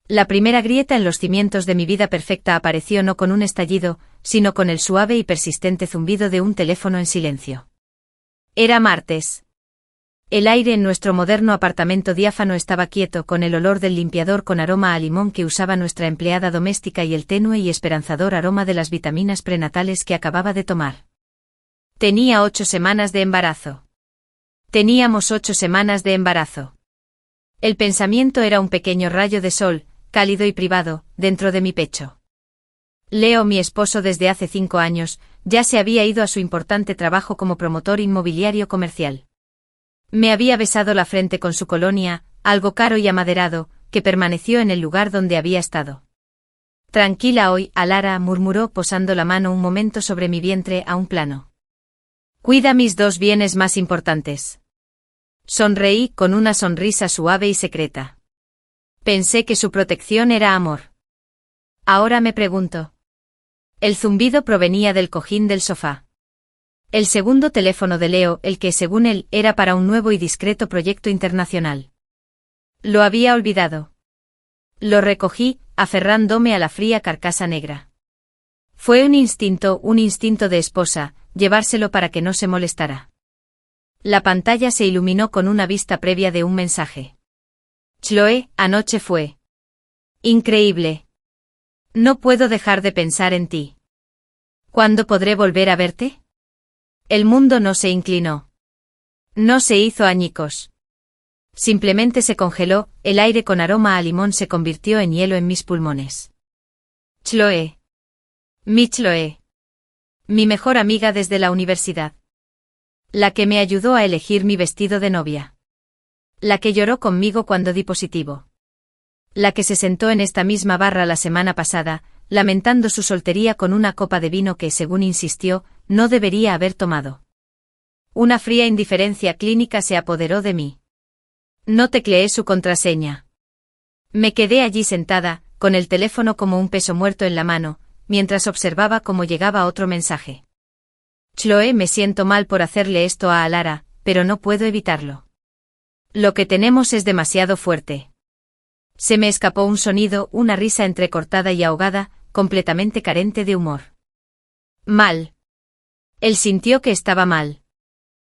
La primera grieta en los cimientos de mi vida perfecta apareció no con un estallido, sino con el suave y persistente zumbido de un teléfono en silencio. Era martes. El aire en nuestro moderno apartamento diáfano estaba quieto, con el olor del limpiador con aroma a limón que usaba nuestra empleada doméstica y el tenue y esperanzador aroma de las vitaminas prenatales que acababa de tomar. Tenía 8 semanas de embarazo. Teníamos 8 semanas de embarazo. El pensamiento era un pequeño rayo de sol, cálido y privado, dentro de mi pecho. Leo, mi esposo desde hace 5 años, ya se había ido a su importante trabajo como promotor inmobiliario comercial. Me había besado la frente con su colonia, algo caro y amaderado, que permaneció en el lugar donde había estado. Tranquila hoy, Alara, murmuró posando la mano un momento sobre mi vientre a un plano. Cuida mis 2 bienes más importantes. Sonreí con una sonrisa suave y secreta. Pensé que su protección era amor. Ahora me pregunto. El zumbido provenía del cojín del sofá. El segundo teléfono de Leo, el que según él era para un nuevo y discreto proyecto internacional. Lo había olvidado. Lo recogí, aferrándome a la fría carcasa negra. Fue un instinto de esposa, llevárselo para que no se molestara. La pantalla se iluminó con una vista previa de un mensaje. Chloe, anoche fue increíble. No puedo dejar de pensar en ti. ¿Cuándo podré volver a verte? El mundo no se inclinó. No se hizo añicos. Simplemente se congeló, el aire con aroma a limón se convirtió en hielo en mis pulmones. Chloe. Mi Chloe. Mi mejor amiga desde la universidad. La que me ayudó a elegir mi vestido de novia. La que lloró conmigo cuando di positivo. La que se sentó en esta misma barra la semana pasada, lamentando su soltería con una copa de vino que, según insistió, no debería haber tomado. Una fría indiferencia clínica se apoderó de mí. No tecleé su contraseña. Me quedé allí sentada, con el teléfono como un peso muerto en la mano, mientras observaba cómo llegaba otro mensaje. Chloe, me siento mal por hacerle esto a Alara, pero no puedo evitarlo. Lo que tenemos es demasiado fuerte. Se me escapó un sonido, una risa entrecortada y ahogada, completamente carente de humor. Mal. Él sintió que estaba mal.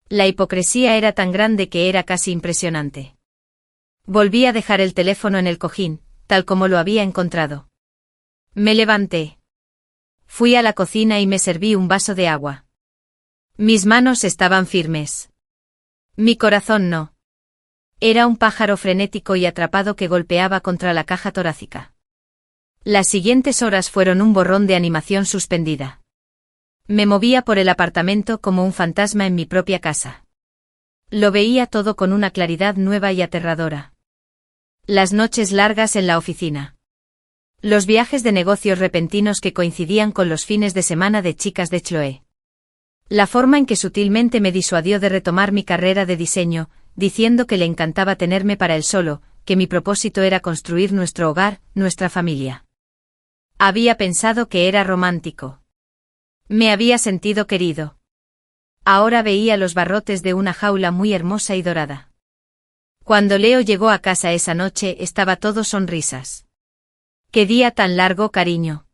La hipocresía era tan grande que era casi impresionante. Volví a dejar el teléfono en el cojín, tal como lo había encontrado. Me levanté. Fui a la cocina y me serví un vaso de agua. Mis manos estaban firmes. Mi corazón no. Era un pájaro frenético y atrapado que golpeaba contra la caja torácica. Las siguientes horas fueron un borrón de animación suspendida. Me movía por el apartamento como un fantasma en mi propia casa. Lo veía todo con una claridad nueva y aterradora. Las noches largas en la oficina. Los viajes de negocios repentinos que coincidían con los fines de semana de chicas de Chloe. La forma en que sutilmente me disuadió de retomar mi carrera de diseño, diciendo que le encantaba tenerme para él solo, que mi propósito era construir nuestro hogar, nuestra familia. Había pensado que era romántico. Me había sentido querido. Ahora veía los barrotes de una jaula muy hermosa y dorada. Cuando Leo llegó a casa esa noche estaba todo sonrisas. ¡Qué día tan largo, cariño!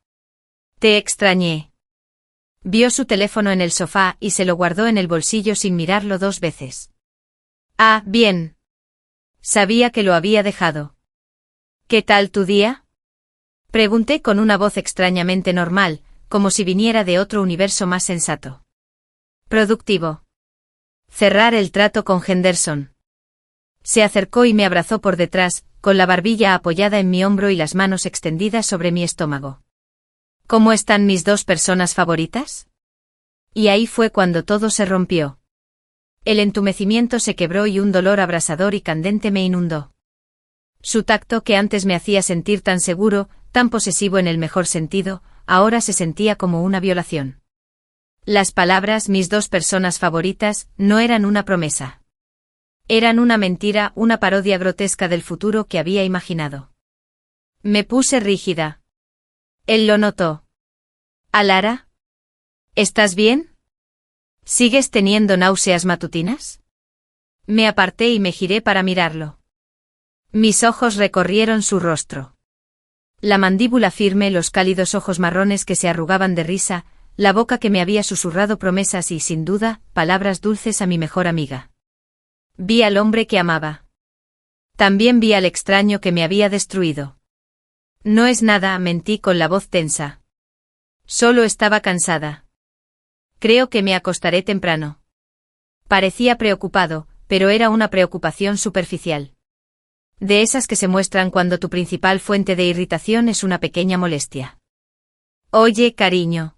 Te extrañé. Vio su teléfono en el sofá y se lo guardó en el bolsillo sin mirarlo 2 veces. Ah, bien. Sabía que lo había dejado. ¿Qué tal tu día? Pregunté con una voz extrañamente normal, como si viniera de otro universo más sensato. Productivo. Cerrar el trato con Henderson. Se acercó y me abrazó por detrás, con la barbilla apoyada en mi hombro y las manos extendidas sobre mi estómago. ¿Cómo están mis 2 personas favoritas? Y ahí fue cuando todo se rompió. El entumecimiento se quebró y un dolor abrasador y candente me inundó. Su tacto, que antes me hacía sentir tan seguro, tan posesivo en el mejor sentido, ahora se sentía como una violación. Las palabras, mis 2 personas favoritas, no eran una promesa. Eran una mentira, una parodia grotesca del futuro que había imaginado. Me puse rígida. Él lo notó. ¿Alara? ¿Estás bien? ¿Sigues teniendo náuseas matutinas? Me aparté y me giré para mirarlo. Mis ojos recorrieron su rostro. La mandíbula firme, los cálidos ojos marrones que se arrugaban de risa, la boca que me había susurrado promesas y, sin duda, palabras dulces a mi mejor amiga. Vi al hombre que amaba. También vi al extraño que me había destruido. No es nada, mentí con la voz tensa. Solo estaba cansada. Creo que me acostaré temprano. Parecía preocupado, pero era una preocupación superficial. De esas que se muestran cuando tu principal fuente de irritación es una pequeña molestia. Oye, cariño.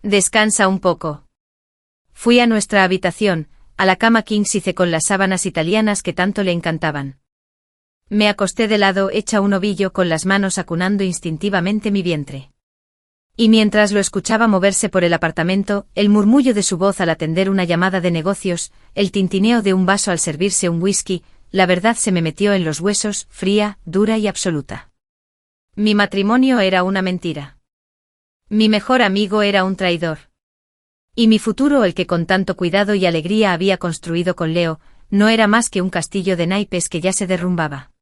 Descansa un poco. Fui a nuestra habitación, a la cama king size con las sábanas italianas que tanto le encantaban. Me acosté de lado hecha un ovillo con las manos acunando instintivamente mi vientre. Y mientras lo escuchaba moverse por el apartamento, el murmullo de su voz al atender una llamada de negocios, el tintineo de un vaso al servirse un whisky, la verdad se me metió en los huesos, fría, dura y absoluta. Mi matrimonio era una mentira. Mi mejor amigo era un traidor. Y mi futuro, el que con tanto cuidado y alegría había construido con Leo, no era más que un castillo de naipes que ya se derrumbaba.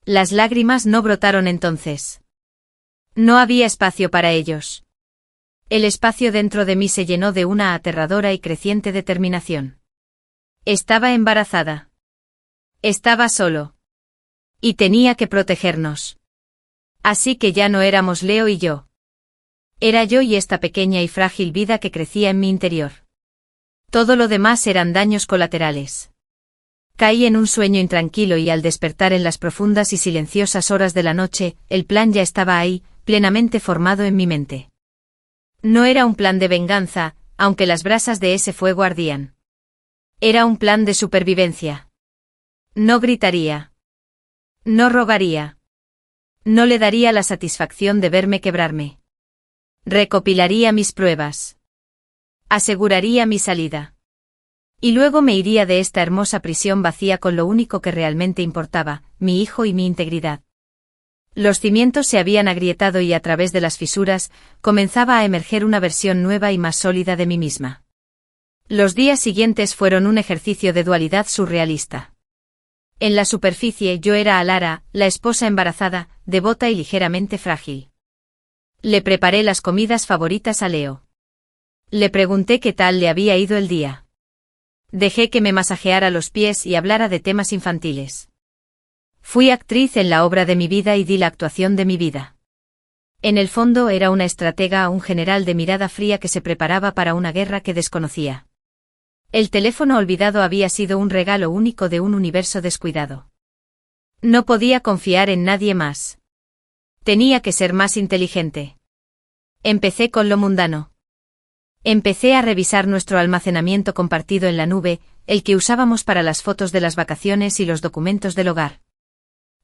Las lágrimas no brotaron entonces. No había espacio para ellos. El espacio dentro de mí se llenó de una aterradora y creciente determinación. Estaba embarazada. Estaba solo. Y tenía que protegernos. Así que ya no éramos Leo y yo. Era yo y esta pequeña y frágil vida que crecía en mi interior. Todo lo demás eran daños colaterales. Caí en un sueño intranquilo y al despertar en las profundas y silenciosas horas de la noche, el plan ya estaba ahí, plenamente formado en mi mente. No era un plan de venganza, aunque las brasas de ese fuego ardían. Era un plan de supervivencia. No gritaría. No rogaría. No le daría la satisfacción de verme quebrarme. Recopilaría mis pruebas. Aseguraría mi salida. Y luego me iría de esta hermosa prisión vacía con lo único que realmente importaba, mi hijo y mi integridad. Los cimientos se habían agrietado y a través de las fisuras, comenzaba a emerger una versión nueva y más sólida de mí misma. Los días siguientes fueron un ejercicio de dualidad surrealista. En la superficie yo era Alara, la esposa embarazada, devota y ligeramente frágil. Le preparé las comidas favoritas a Leo. Le pregunté qué tal le había ido el día. Dejé que me masajeara los pies y hablara de temas infantiles. Fui actriz en la obra de mi vida y di la actuación de mi vida. En el fondo era una estratega, un general de mirada fría que se preparaba para una guerra que desconocía. El teléfono olvidado había sido un regalo único de un universo descuidado. No podía confiar en nadie más. Tenía que ser más inteligente. Empecé con lo mundano. Empecé a revisar nuestro almacenamiento compartido en la nube, el que usábamos para las fotos de las vacaciones y los documentos del hogar.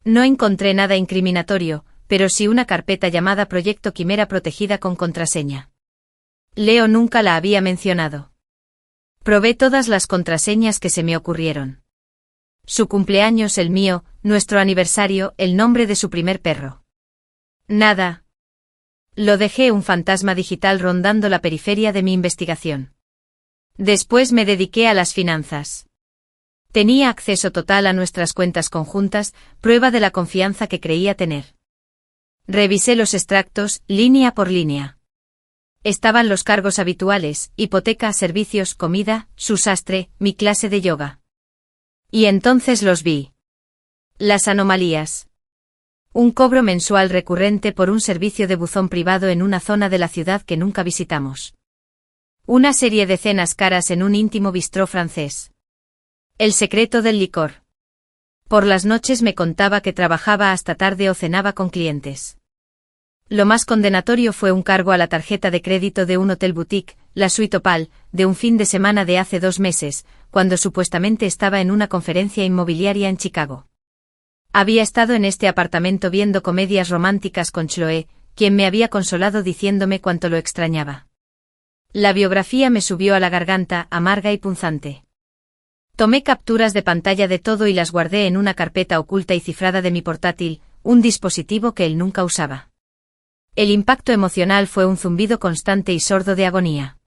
No encontré nada incriminatorio, pero sí una carpeta llamada Proyecto Quimera protegida con contraseña. Leo nunca la había mencionado. Probé todas las contraseñas que se me ocurrieron. Su cumpleaños, el mío, nuestro aniversario, el nombre de su primer perro. Nada. Lo dejé un fantasma digital rondando la periferia de mi investigación. Después me dediqué a las finanzas. Tenía acceso total a nuestras cuentas conjuntas, prueba de la confianza que creía tener. Revisé los extractos, línea por línea. Estaban los cargos habituales, hipoteca, servicios, comida, su sastre, mi clase de yoga. Y entonces los vi. Las anomalías. Un cobro mensual recurrente por un servicio de buzón privado en una zona de la ciudad que nunca visitamos. Una serie de cenas caras en un íntimo bistró francés. El secreto del licor. Por las noches me contaba que trabajaba hasta tarde o cenaba con clientes. Lo más condenatorio fue un cargo a la tarjeta de crédito de un hotel boutique, la Suite Opal, de un fin de semana de hace 2 meses, cuando supuestamente estaba en una conferencia inmobiliaria en Chicago. Había estado en este apartamento viendo comedias románticas con Chloe, quien me había consolado diciéndome cuánto lo extrañaba. La biografía me subió a la garganta, amarga y punzante. Tomé capturas de pantalla de todo y las guardé en una carpeta oculta y cifrada de mi portátil, un dispositivo que él nunca usaba. El impacto emocional fue un zumbido constante y sordo de agonía.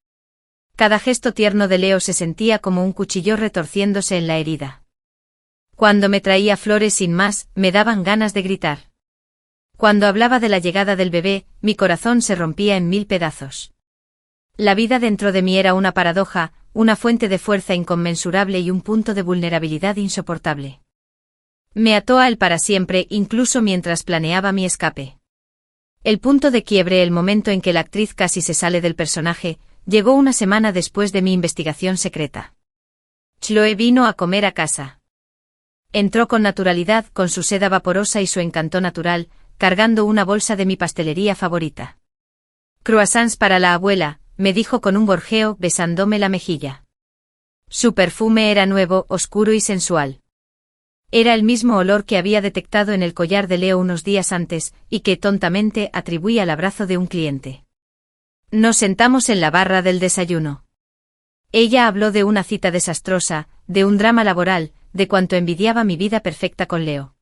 Cada gesto tierno de Leo se sentía como un cuchillo retorciéndose en la herida. Cuando me traía flores sin más, me daban ganas de gritar. Cuando hablaba de la llegada del bebé, mi corazón se rompía en 1000 pedazos. La vida dentro de mí era una paradoja, una fuente de fuerza inconmensurable y un punto de vulnerabilidad insoportable. Me ató a él para siempre, incluso mientras planeaba mi escape. El punto de quiebre, el momento en que la actriz casi se sale del personaje, llegó una semana después de mi investigación secreta. Chloe vino a comer a casa. Entró con naturalidad, con su seda vaporosa y su encanto natural, cargando una bolsa de mi pastelería favorita. Croissants para la abuela, me dijo con un gorjeo, besándome la mejilla. Su perfume era nuevo, oscuro y sensual. Era el mismo olor que había detectado en el collar de Leo unos días antes, y que tontamente atribuí al abrazo de un cliente. Nos sentamos en la barra del desayuno. Ella habló de una cita desastrosa, de un drama laboral, de cuánto envidiaba mi vida perfecta con Leo.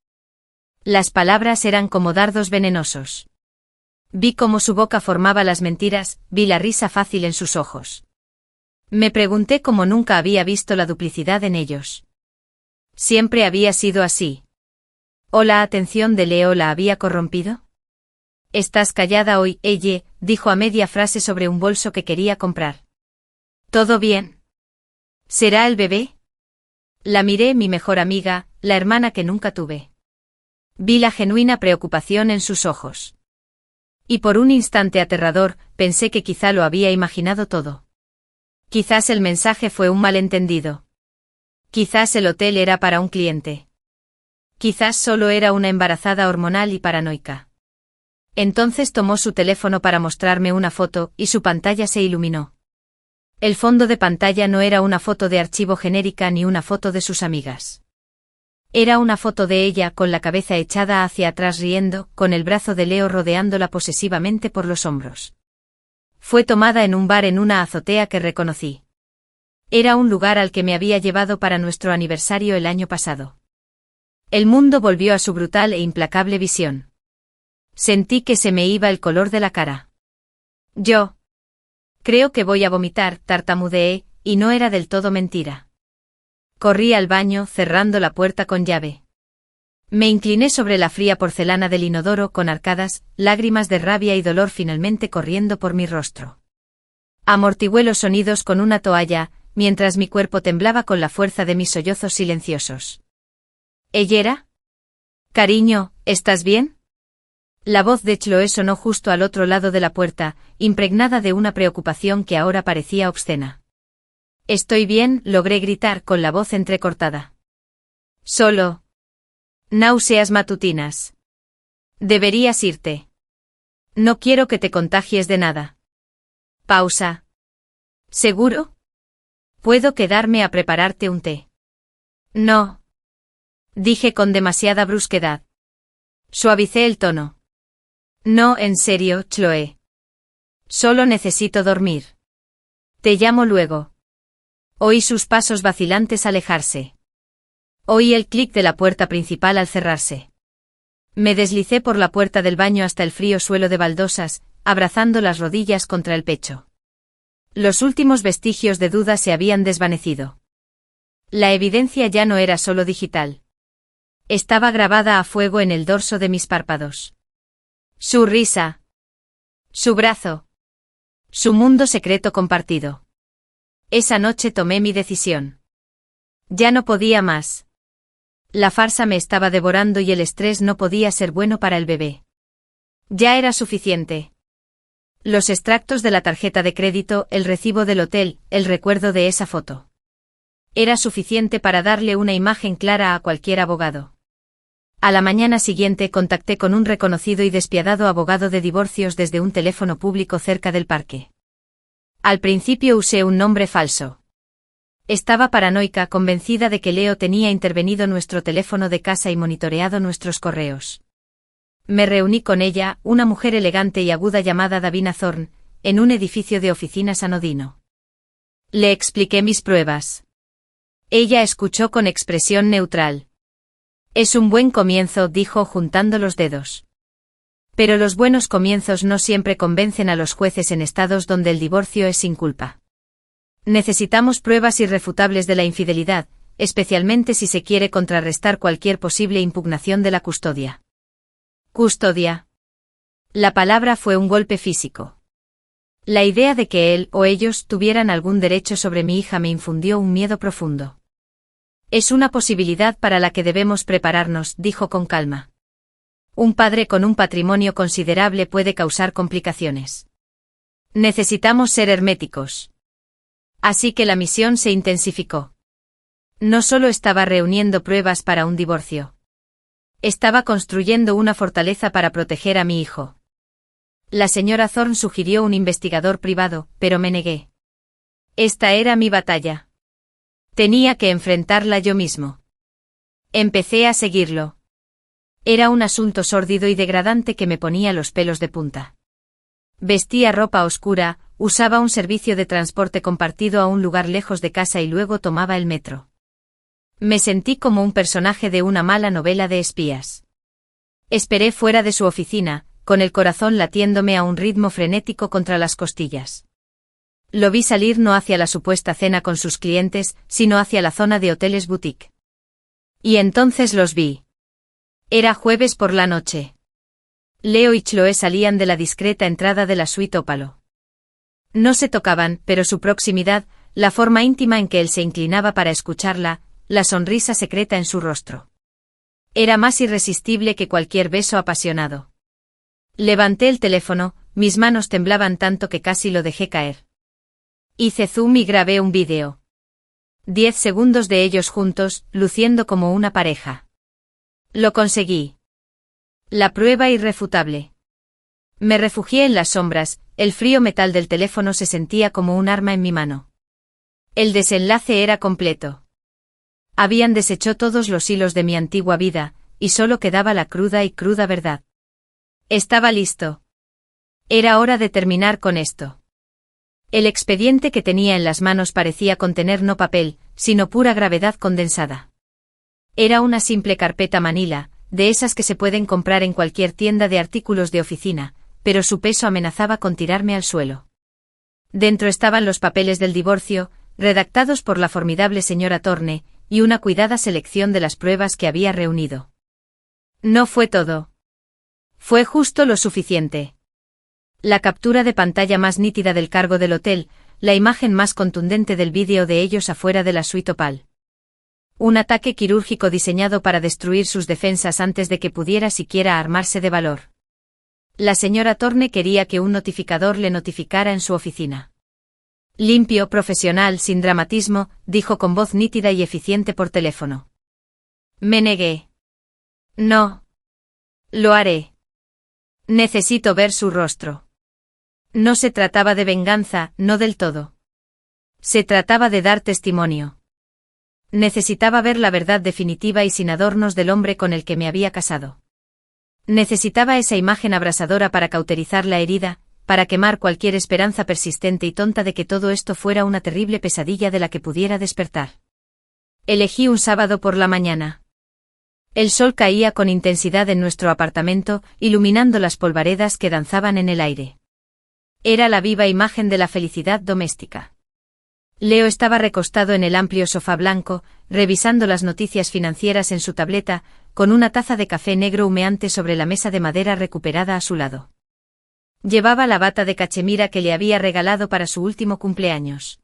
Las palabras eran como dardos venenosos. Vi cómo su boca formaba las mentiras, vi la risa fácil en sus ojos. Me pregunté cómo nunca había visto la duplicidad en ellos. ¿Siempre había sido así? ¿O la atención de Leo la había corrompido? «Estás callada hoy», ella dijo a media frase sobre un bolso que quería comprar. «¿Todo bien? ¿Será el bebé?» La miré, mi mejor amiga, la hermana que nunca tuve. Vi la genuina preocupación en sus ojos. Y por un instante aterrador, pensé que quizá lo había imaginado todo. Quizás el mensaje fue un malentendido. Quizás el hotel era para un cliente. Quizás solo era una embarazada hormonal y paranoica. Entonces tomó su teléfono para mostrarme una foto, y su pantalla se iluminó. El fondo de pantalla no era una foto de archivo genérica ni una foto de sus amigas. Era una foto de ella con la cabeza echada hacia atrás riendo, con el brazo de Leo rodeándola posesivamente por los hombros. Fue tomada en un bar en una azotea que reconocí. Era un lugar al que me había llevado para nuestro aniversario el año pasado. El mundo volvió a su brutal e implacable visión. Sentí que se me iba el color de la cara. Yo creo que voy a vomitar, tartamudeé, y no era del todo mentira. Corrí al baño, cerrando la puerta con llave. Me incliné sobre la fría porcelana del inodoro con arcadas, lágrimas de rabia y dolor finalmente corriendo por mi rostro. Amortigué los sonidos con una toalla, mientras mi cuerpo temblaba con la fuerza de mis sollozos silenciosos. ¿Ella era? Cariño, ¿estás bien? La voz de Chloe sonó justo al otro lado de la puerta, impregnada de una preocupación que ahora parecía obscena. Estoy bien, logré gritar con la voz entrecortada. Solo náuseas matutinas. Deberías irte. No quiero que te contagies de nada. Pausa. ¿Seguro? ¿Puedo quedarme a prepararte un té? No. Dije con demasiada brusquedad. Suavicé el tono. No, en serio, Chloe. Solo necesito dormir. Te llamo luego. Oí sus pasos vacilantes alejarse. Oí el clic de la puerta principal al cerrarse. Me deslicé por la puerta del baño hasta el frío suelo de baldosas, abrazando las rodillas contra el pecho. Los últimos vestigios de duda se habían desvanecido. La evidencia ya no era solo digital. Estaba grabada a fuego en el dorso de mis párpados. Su risa. Su brazo. Su mundo secreto compartido. Esa noche tomé mi decisión. Ya no podía más. La farsa me estaba devorando y el estrés no podía ser bueno para el bebé. Ya era suficiente. Los extractos de la tarjeta de crédito, el recibo del hotel, el recuerdo de esa foto. Era suficiente para darle una imagen clara a cualquier abogado. A la mañana siguiente contacté con un reconocido y despiadado abogado de divorcios desde un teléfono público cerca del parque. Al principio usé un nombre falso. Estaba paranoica, convencida de que Leo tenía intervenido nuestro teléfono de casa y monitoreado nuestros correos. Me reuní con ella, una mujer elegante y aguda llamada Davina Thorne, en un edificio de oficinas anodino. Le expliqué mis pruebas. Ella escuchó con expresión neutral. Es un buen comienzo, dijo juntando los dedos. Pero los buenos comienzos no siempre convencen a los jueces en estados donde el divorcio es sin culpa. Necesitamos pruebas irrefutables de la infidelidad, especialmente si se quiere contrarrestar cualquier posible impugnación de la custodia. ¿Custodia? La palabra fue un golpe físico. La idea de que él o ellos tuvieran algún derecho sobre mi hija me infundió un miedo profundo. Es una posibilidad para la que debemos prepararnos, dijo con calma. Un padre con un patrimonio considerable puede causar complicaciones. Necesitamos ser herméticos. Así que la misión se intensificó. No solo estaba reuniendo pruebas para un divorcio. Estaba construyendo una fortaleza para proteger a mi hijo. La señora Thorne sugirió un investigador privado, pero me negué. Esta era mi batalla. Tenía que enfrentarla yo mismo. Empecé a seguirlo. Era un asunto sórdido y degradante que me ponía los pelos de punta. Vestía ropa oscura, usaba un servicio de transporte compartido a un lugar lejos de casa y luego tomaba el metro. Me sentí como un personaje de una mala novela de espías. Esperé fuera de su oficina, con el corazón latiéndome a un ritmo frenético contra las costillas. Lo vi salir no hacia la supuesta cena con sus clientes, sino hacia la zona de hoteles boutique. Y entonces los vi. Era jueves por la noche. Leo y Chloe salían de la discreta entrada de la suite Ópalo. No se tocaban, pero su proximidad, la forma íntima en que él se inclinaba para escucharla, la sonrisa secreta en su rostro. Era más irresistible que cualquier beso apasionado. Levanté el teléfono, mis manos temblaban tanto que casi lo dejé caer. Hice zoom y grabé un vídeo. 10 segundos de ellos juntos, luciendo como una pareja. Lo conseguí. La prueba irrefutable. Me refugié en las sombras, el frío metal del teléfono se sentía como un arma en mi mano. El desenlace era completo. Habían deshecho todos los hilos de mi antigua vida, y solo quedaba la cruda y cruda verdad. Estaba listo. Era hora de terminar con esto. El expediente que tenía en las manos parecía contener no papel, sino pura gravedad condensada. Era una simple carpeta manila, de esas que se pueden comprar en cualquier tienda de artículos de oficina, pero su peso amenazaba con tirarme al suelo. Dentro estaban los papeles del divorcio, redactados por la formidable señora Thorne, y una cuidada selección de las pruebas que había reunido. No fue todo. Fue justo lo suficiente. La captura de pantalla más nítida del cargo del hotel, la imagen más contundente del vídeo de ellos afuera de la suite Opal. Un ataque quirúrgico diseñado para destruir sus defensas antes de que pudiera siquiera armarse de valor. La señora Thorne quería que un notificador le notificara en su oficina. Limpio, profesional, sin dramatismo, dijo con voz nítida y eficiente por teléfono. Me negué. No. Lo haré. Necesito ver su rostro. No se trataba de venganza, no del todo. Se trataba de dar testimonio. Necesitaba ver la verdad definitiva y sin adornos del hombre con el que me había casado. Necesitaba esa imagen abrasadora para cauterizar la herida, para quemar cualquier esperanza persistente y tonta de que todo esto fuera una terrible pesadilla de la que pudiera despertar. Elegí un sábado por la mañana. El sol caía con intensidad en nuestro apartamento, iluminando las polvaredas que danzaban en el aire. Era la viva imagen de la felicidad doméstica. Leo estaba recostado en el amplio sofá blanco, revisando las noticias financieras en su tableta, con una taza de café negro humeante sobre la mesa de madera recuperada a su lado. Llevaba la bata de cachemira que le había regalado para su último cumpleaños.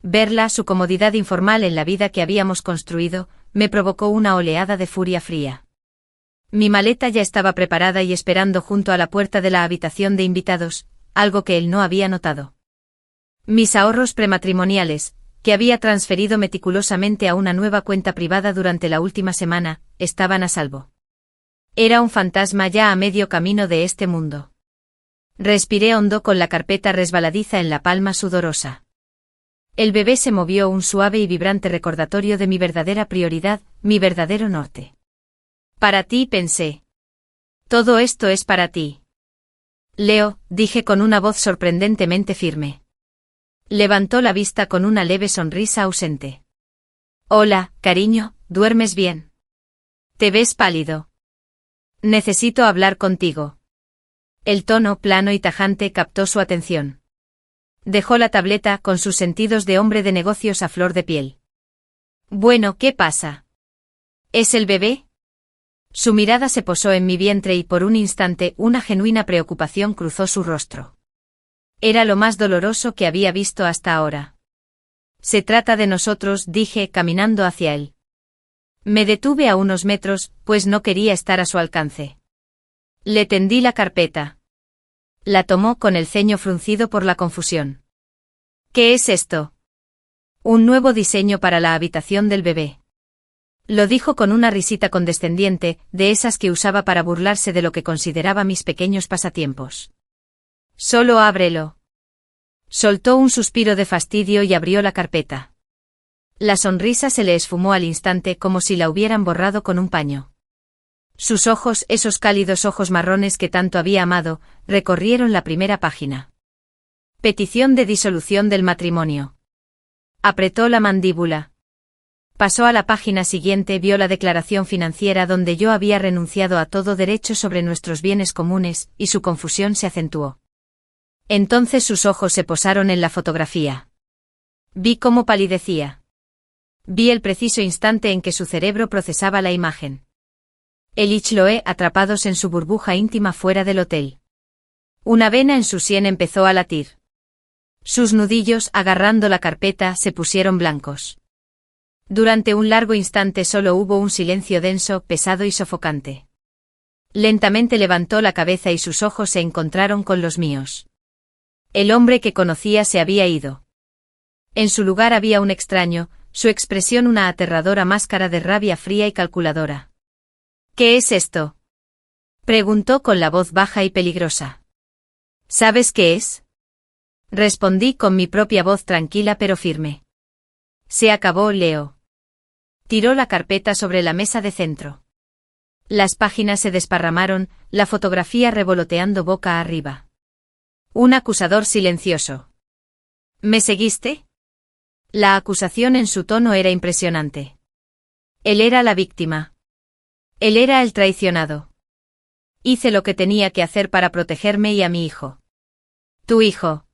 Verla, su comodidad informal en la vida que habíamos construido, me provocó una oleada de furia fría. Mi maleta ya estaba preparada y esperando junto a la puerta de la habitación de invitados, algo que él no había notado. Mis ahorros prematrimoniales, que había transferido meticulosamente a una nueva cuenta privada durante la última semana, estaban a salvo. Era un fantasma ya a medio camino de este mundo. Respiré hondo con la carpeta resbaladiza en la palma sudorosa. El bebé se movió, un suave y vibrante recordatorio de mi verdadera prioridad, mi verdadero norte. Para ti, pensé. Todo esto es para ti. Leo, dije con una voz sorprendentemente firme. Levantó la vista con una leve sonrisa ausente. Hola, cariño, ¿duermes bien? Te ves pálido. Necesito hablar contigo. El tono plano y tajante captó su atención. Dejó la tableta con sus sentidos de hombre de negocios a flor de piel. Bueno, ¿qué pasa? ¿Es el bebé? Su mirada se posó en mi vientre y por un instante una genuina preocupación cruzó su rostro. Era lo más doloroso que había visto hasta ahora. Se trata de nosotros, dije, caminando hacia él. Me detuve a unos metros, pues no quería estar a su alcance. Le tendí la carpeta. La tomó con el ceño fruncido por la confusión. ¿Qué es esto? Un nuevo diseño para la habitación del bebé. Lo dijo con una risita condescendiente, de esas que usaba para burlarse de lo que consideraba mis pequeños pasatiempos. Solo ábrelo. Soltó un suspiro de fastidio y abrió la carpeta. La sonrisa se le esfumó al instante como si la hubieran borrado con un paño. Sus ojos, esos cálidos ojos marrones que tanto había amado, recorrieron la primera página. Petición de disolución del matrimonio. Apretó la mandíbula. Pasó a la página siguiente, vio la declaración financiera donde yo había renunciado a todo derecho sobre nuestros bienes comunes, y su confusión se acentuó. Entonces sus ojos se posaron en la fotografía. Vi cómo palidecía. Vi el preciso instante en que su cerebro procesaba la imagen. Él y Chloe atrapados en su burbuja íntima fuera del hotel. Una vena en su sien empezó a latir. Sus nudillos, agarrando la carpeta, se pusieron blancos. Durante un largo instante solo hubo un silencio denso, pesado y sofocante. Lentamente levantó la cabeza y sus ojos se encontraron con los míos. El hombre que conocía se había ido. En su lugar había un extraño, su expresión una aterradora máscara de rabia fría y calculadora. ¿Qué es esto?, preguntó con la voz baja y peligrosa. ¿Sabes qué es? Respondí con mi propia voz tranquila pero firme. Se acabó, Leo. Tiró la carpeta sobre la mesa de centro. Las páginas se desparramaron, la fotografía revoloteando boca arriba. Un acusador silencioso. ¿Me seguiste? La acusación en su tono era impresionante. Él era la víctima. Él era el traicionado. Hice lo que tenía que hacer para protegerme y a mi hijo. Tu hijo.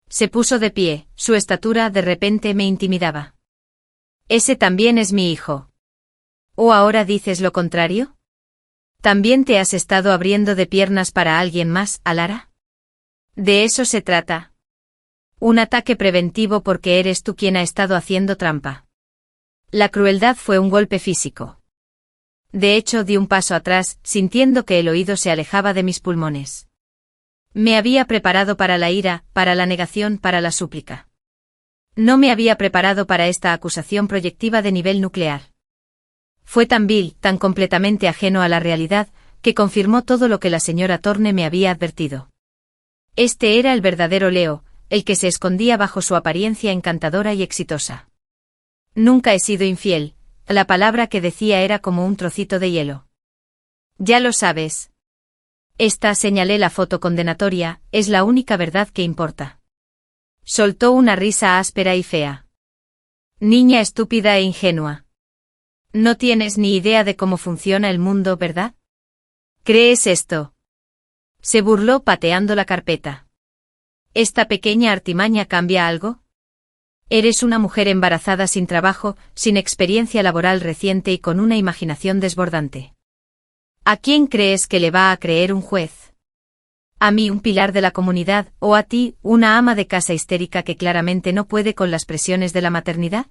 Se puso de pie, su estatura de repente me intimidaba. Ese también es mi hijo. ¿O ahora dices lo contrario? ¿También te has estado abriendo de piernas para alguien más, Alara? De eso se trata. Un ataque preventivo porque eres tú quien ha estado haciendo trampa. La crueldad fue un golpe físico. De hecho, di un paso atrás, sintiendo que el oído se alejaba de mis pulmones. Me había preparado para la ira, para la negación, para la súplica. No me había preparado para esta acusación proyectiva de nivel nuclear. Fue tan vil, tan completamente ajeno a la realidad, que confirmó todo lo que la señora Thorne me había advertido. Este era el verdadero Leo, el que se escondía bajo su apariencia encantadora y exitosa. Nunca he sido infiel, la palabra que decía era como un trocito de hielo. Ya lo sabes. Esta, señalé la foto condenatoria, es la única verdad que importa. Soltó una risa áspera y fea. Niña estúpida e ingenua. No tienes ni idea de cómo funciona el mundo, ¿verdad? ¿Crees esto? Se burló pateando la carpeta. ¿Esta pequeña artimaña cambia algo? Eres una mujer embarazada sin trabajo, sin experiencia laboral reciente y con una imaginación desbordante. ¿A quién crees que le va a creer un juez? ¿A mí, un pilar de la comunidad, o a ti, una ama de casa histérica que claramente no puede con las presiones de la maternidad?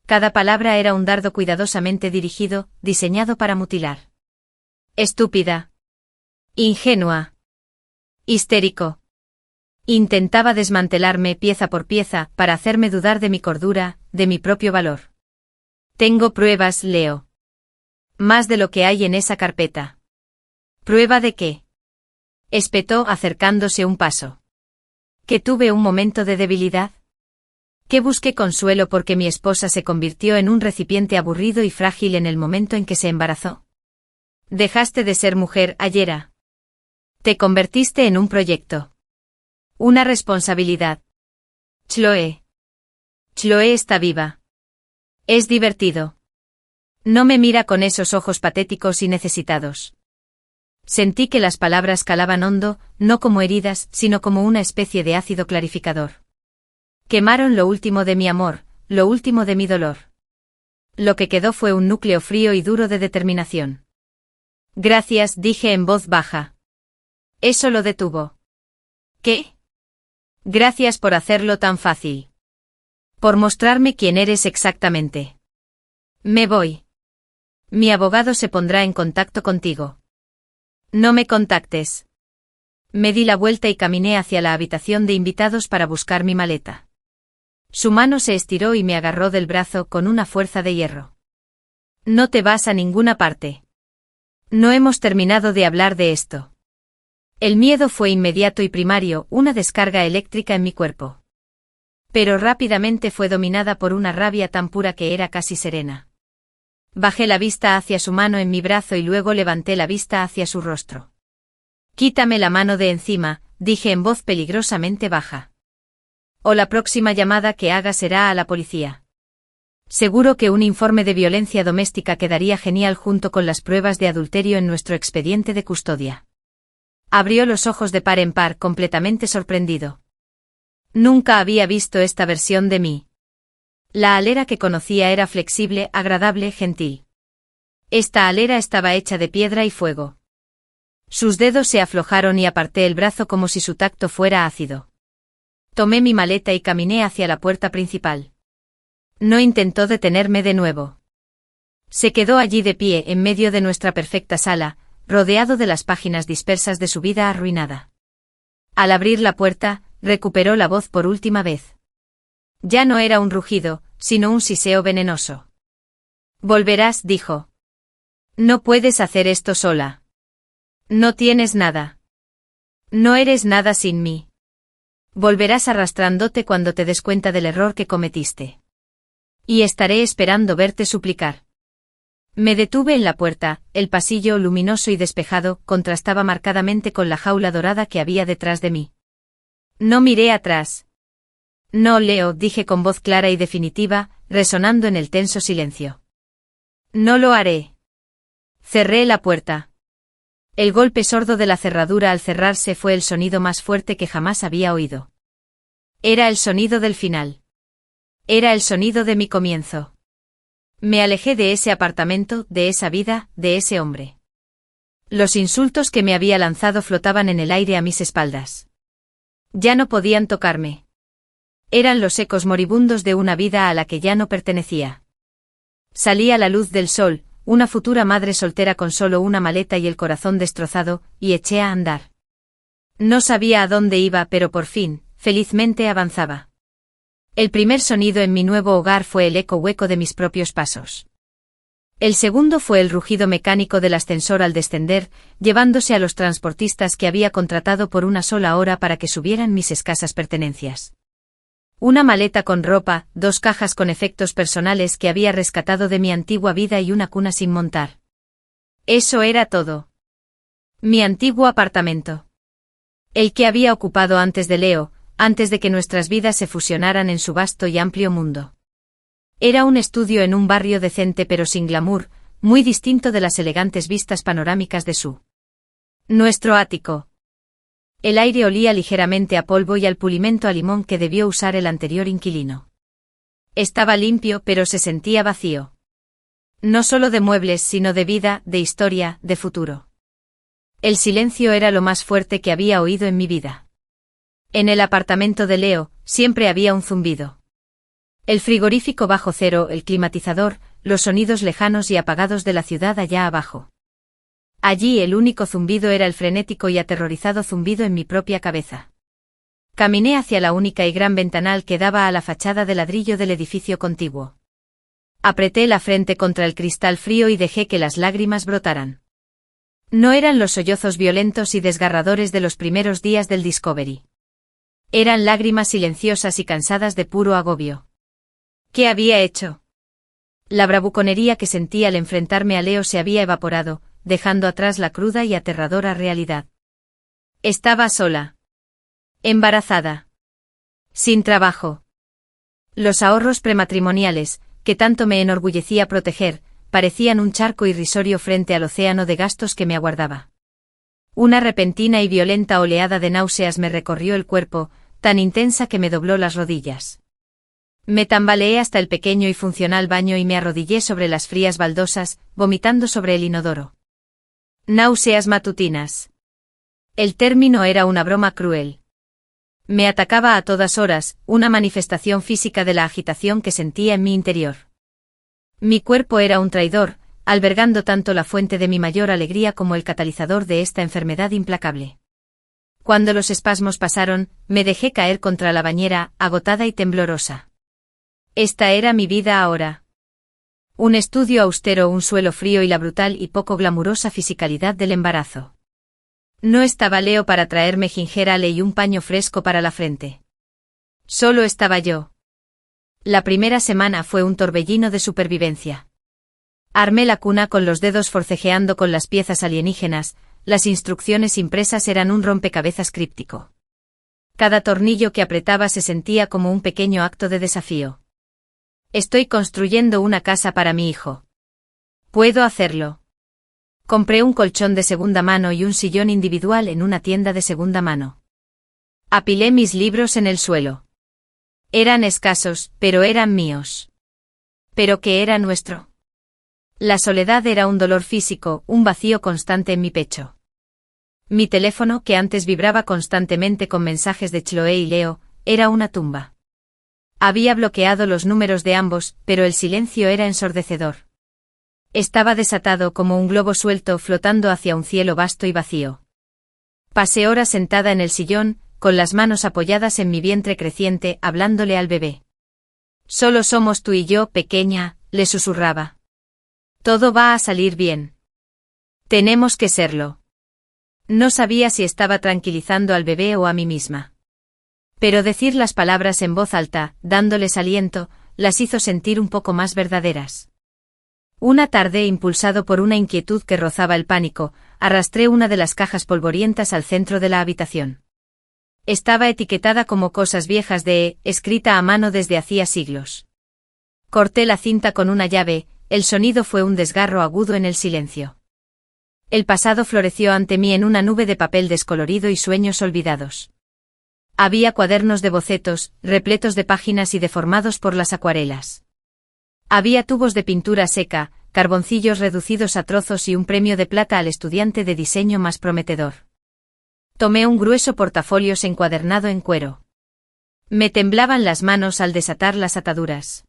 Cada palabra era un dardo cuidadosamente dirigido, diseñado para mutilar. Estúpida. Ingenua. Histérico. Intentaba desmantelarme pieza por pieza, para hacerme dudar de mi cordura, de mi propio valor. Tengo pruebas, Leo. Más de lo que hay en esa carpeta. ¿Prueba de qué? Espetó acercándose un paso. ¿Que tuve un momento de debilidad? ¿Que busqué consuelo porque mi esposa se convirtió en un recipiente aburrido y frágil en el momento en que se embarazó? Dejaste de ser mujer, Ayera. Te convertiste en un proyecto. Una responsabilidad. Chloe. Chloe está viva. Es divertido. No me mira con esos ojos patéticos y necesitados. Sentí que las palabras calaban hondo, no como heridas, sino como una especie de ácido clarificador. Quemaron lo último de mi amor, lo último de mi dolor. Lo que quedó fue un núcleo frío y duro de determinación. Gracias, dije en voz baja. Eso lo detuvo. ¿Qué? Gracias por hacerlo tan fácil. Por mostrarme quién eres exactamente. Me voy. Mi abogado se pondrá en contacto contigo. No me contactes. Me di la vuelta y caminé hacia la habitación de invitados para buscar mi maleta. Su mano se estiró y me agarró del brazo con una fuerza de hierro. No te vas a ninguna parte. No hemos terminado de hablar de esto. El miedo fue inmediato y primario, una descarga eléctrica en mi cuerpo. Pero rápidamente fue dominada por una rabia tan pura que era casi serena. Bajé la vista hacia su mano en mi brazo y luego levanté la vista hacia su rostro. Quítame la mano de encima, dije en voz peligrosamente baja. O la próxima llamada que haga será a la policía. Seguro que un informe de violencia doméstica quedaría genial junto con las pruebas de adulterio en nuestro expediente de custodia. Abrió los ojos de par en par, completamente sorprendido. Nunca había visto esta versión de mí. La alera que conocía era flexible, agradable, gentil. Esta alera estaba hecha de piedra y fuego. Sus dedos se aflojaron y aparté el brazo como si su tacto fuera ácido. Tomé mi maleta y caminé hacia la puerta principal. No intentó detenerme de nuevo. Se quedó allí de pie en medio de nuestra perfecta sala, rodeado de las páginas dispersas de su vida arruinada. Al abrir la puerta, recuperó la voz por última vez. Ya no era un rugido, sino un siseo venenoso. Volverás, dijo. No puedes hacer esto sola. No tienes nada. No eres nada sin mí. Volverás arrastrándote cuando te des cuenta del error que cometiste. Y estaré esperando verte suplicar. Me detuve en la puerta, el pasillo luminoso y despejado contrastaba marcadamente con la jaula dorada que había detrás de mí. No miré atrás. No, Leo, dije con voz clara y definitiva, resonando en el tenso silencio. No lo haré. Cerré la puerta. El golpe sordo de la cerradura al cerrarse fue el sonido más fuerte que jamás había oído. Era el sonido del final. Era el sonido de mi comienzo. Me alejé de ese apartamento, de esa vida, de ese hombre. Los insultos que me había lanzado flotaban en el aire a mis espaldas. Ya no podían tocarme. Eran los ecos moribundos de una vida a la que ya no pertenecía. Salí a la luz del sol, una futura madre soltera con solo una maleta y el corazón destrozado, y eché a andar. No sabía a dónde iba, pero por fin, felizmente avanzaba. El primer sonido en mi nuevo hogar fue el eco hueco de mis propios pasos. El segundo fue el rugido mecánico del ascensor al descender, llevándose a los transportistas que había contratado por una sola hora para que subieran mis escasas pertenencias. Una maleta con ropa, 2 cajas con efectos personales que había rescatado de mi antigua vida y una cuna sin montar. Eso era todo. Mi antiguo apartamento. El que había ocupado antes de Leo, antes de que nuestras vidas se fusionaran en su vasto y amplio mundo. Era un estudio en un barrio decente pero sin glamour, muy distinto de las elegantes vistas panorámicas de nuestro ático. El aire olía ligeramente a polvo y al pulimento a limón que debió usar el anterior inquilino. Estaba limpio pero se sentía vacío. No solo de muebles sino de vida, de historia, de futuro. El silencio era lo más fuerte que había oído en mi vida. En el apartamento de Leo, siempre había un zumbido. El frigorífico bajo cero, el climatizador, los sonidos lejanos y apagados de la ciudad allá abajo. Allí el único zumbido era el frenético y aterrorizado zumbido en mi propia cabeza. Caminé hacia la única y gran ventanal que daba a la fachada de ladrillo del edificio contiguo. Apreté la frente contra el cristal frío y dejé que las lágrimas brotaran. No eran los sollozos violentos y desgarradores de los primeros días del Discovery. Eran lágrimas silenciosas y cansadas de puro agobio. ¿Qué había hecho? La bravuconería que sentí al enfrentarme a Leo se había evaporado, dejando atrás la cruda y aterradora realidad. Estaba sola. Embarazada. Sin trabajo. Los ahorros prematrimoniales, que tanto me enorgullecía proteger, parecían un charco irrisorio frente al océano de gastos que me aguardaba. Una repentina y violenta oleada de náuseas me recorrió el cuerpo, tan intensa que me dobló las rodillas. Me tambaleé hasta el pequeño y funcional baño y me arrodillé sobre las frías baldosas, vomitando sobre el inodoro. Náuseas matutinas. El término era una broma cruel. Me atacaba a todas horas, una manifestación física de la agitación que sentía en mi interior. Mi cuerpo era un traidor, albergando tanto la fuente de mi mayor alegría como el catalizador de esta enfermedad implacable. Cuando los espasmos pasaron, me dejé caer contra la bañera, agotada y temblorosa. Esta era mi vida ahora. Un estudio austero, un suelo frío y la brutal y poco glamurosa fisicalidad del embarazo. No estaba Leo para traerme ginger ale y un paño fresco para la frente. Solo estaba yo. La primera semana fue un torbellino de supervivencia. Armé la cuna con los dedos forcejeando con las piezas alienígenas, las instrucciones impresas eran un rompecabezas críptico. Cada tornillo que apretaba se sentía como un pequeño acto de desafío. Estoy construyendo una casa para mi hijo. Puedo hacerlo. Compré un colchón de segunda mano y un sillón individual en una tienda de segunda mano. Apilé mis libros en el suelo. Eran escasos, pero eran míos. ¿Pero qué era nuestro? La soledad era un dolor físico, un vacío constante en mi pecho. Mi teléfono, que antes vibraba constantemente con mensajes de Chloe y Leo, era una tumba. Había bloqueado los números de ambos, pero el silencio era ensordecedor. Estaba desatado como un globo suelto flotando hacia un cielo vasto y vacío. Pasé horas sentada en el sillón, con las manos apoyadas en mi vientre creciente, hablándole al bebé. Solo somos tú y yo, pequeña, le susurraba. Todo va a salir bien. Tenemos que serlo. No sabía si estaba tranquilizando al bebé o a mí misma. Pero decir las palabras en voz alta, dándoles aliento, las hizo sentir un poco más verdaderas. Una tarde, impulsado por una inquietud que rozaba el pánico, arrastré una de las cajas polvorientas al centro de la habitación. Estaba etiquetada como cosas viejas escrita a mano desde hacía siglos. Corté la cinta con una llave, el sonido fue un desgarro agudo en el silencio. El pasado floreció ante mí en una nube de papel descolorido y sueños olvidados. Había cuadernos de bocetos, repletos de páginas y deformados por las acuarelas. Había tubos de pintura seca, carboncillos reducidos a trozos y un premio de plata al estudiante de diseño más prometedor. Tomé un grueso portafolios encuadernado en cuero. Me temblaban las manos al desatar las ataduras.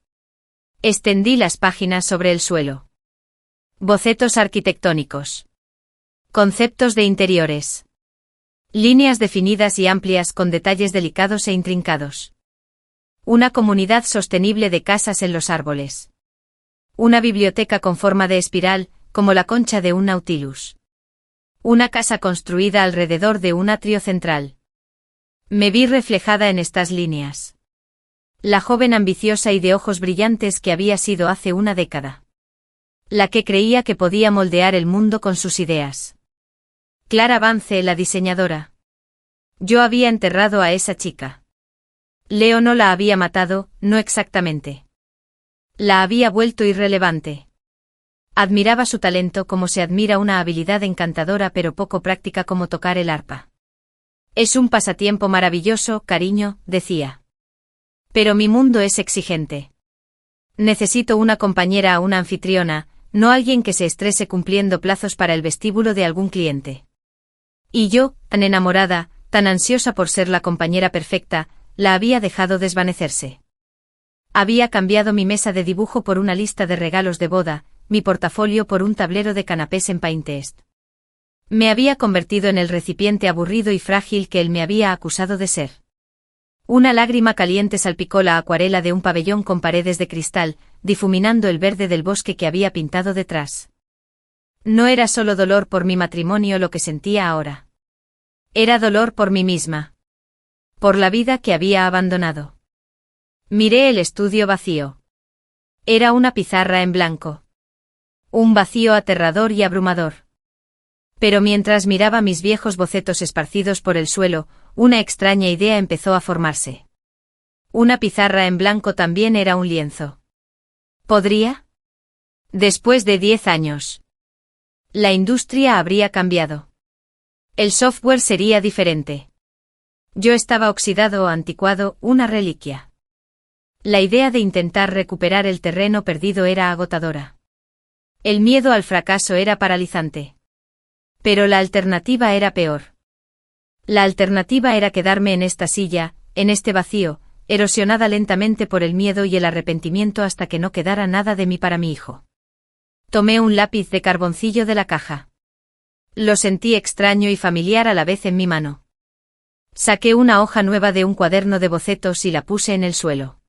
Extendí las páginas sobre el suelo. Bocetos arquitectónicos. Conceptos de interiores. Líneas definidas y amplias con detalles delicados e intrincados. Una comunidad sostenible de casas en los árboles. Una biblioteca con forma de espiral, como la concha de un Nautilus. Una casa construida alrededor de un atrio central. Me vi reflejada en estas líneas. La joven ambiciosa y de ojos brillantes que había sido hace una década. La que creía que podía moldear el mundo con sus ideas. Clara Vance, la diseñadora. Yo había enterrado a esa chica. Leo no la había matado, no exactamente. La había vuelto irrelevante. Admiraba su talento como se admira una habilidad encantadora pero poco práctica como tocar el arpa. Es un pasatiempo maravilloso, cariño, decía. Pero mi mundo es exigente. Necesito una compañera o una anfitriona, no alguien que se estrese cumpliendo plazos para el vestíbulo de algún cliente. Y yo, tan enamorada, tan ansiosa por ser la compañera perfecta, la había dejado desvanecerse. Había cambiado mi mesa de dibujo por una lista de regalos de boda, mi portafolio por un tablero de canapés en Pinterest. Me había convertido en el recipiente aburrido y frágil que él me había acusado de ser. Una lágrima caliente salpicó la acuarela de un pabellón con paredes de cristal, difuminando el verde del bosque que había pintado detrás. No era solo dolor por mi matrimonio lo que sentía ahora. Era dolor por mí misma. Por la vida que había abandonado. Miré el estudio vacío. Era una pizarra en blanco. Un vacío aterrador y abrumador. Pero mientras miraba mis viejos bocetos esparcidos por el suelo, una extraña idea empezó a formarse. Una pizarra en blanco también era un lienzo. ¿Podría? Después de 10 años. La industria habría cambiado. El software sería diferente. Yo estaba oxidado o anticuado, una reliquia. La idea de intentar recuperar el terreno perdido era agotadora. El miedo al fracaso era paralizante. Pero la alternativa era peor. La alternativa era quedarme en esta silla, en este vacío, erosionada lentamente por el miedo y el arrepentimiento hasta que no quedara nada de mí para mi hijo. Tomé un lápiz de carboncillo de la caja. Lo sentí extraño y familiar a la vez en mi mano. Saqué una hoja nueva de un cuaderno de bocetos y la puse en el suelo.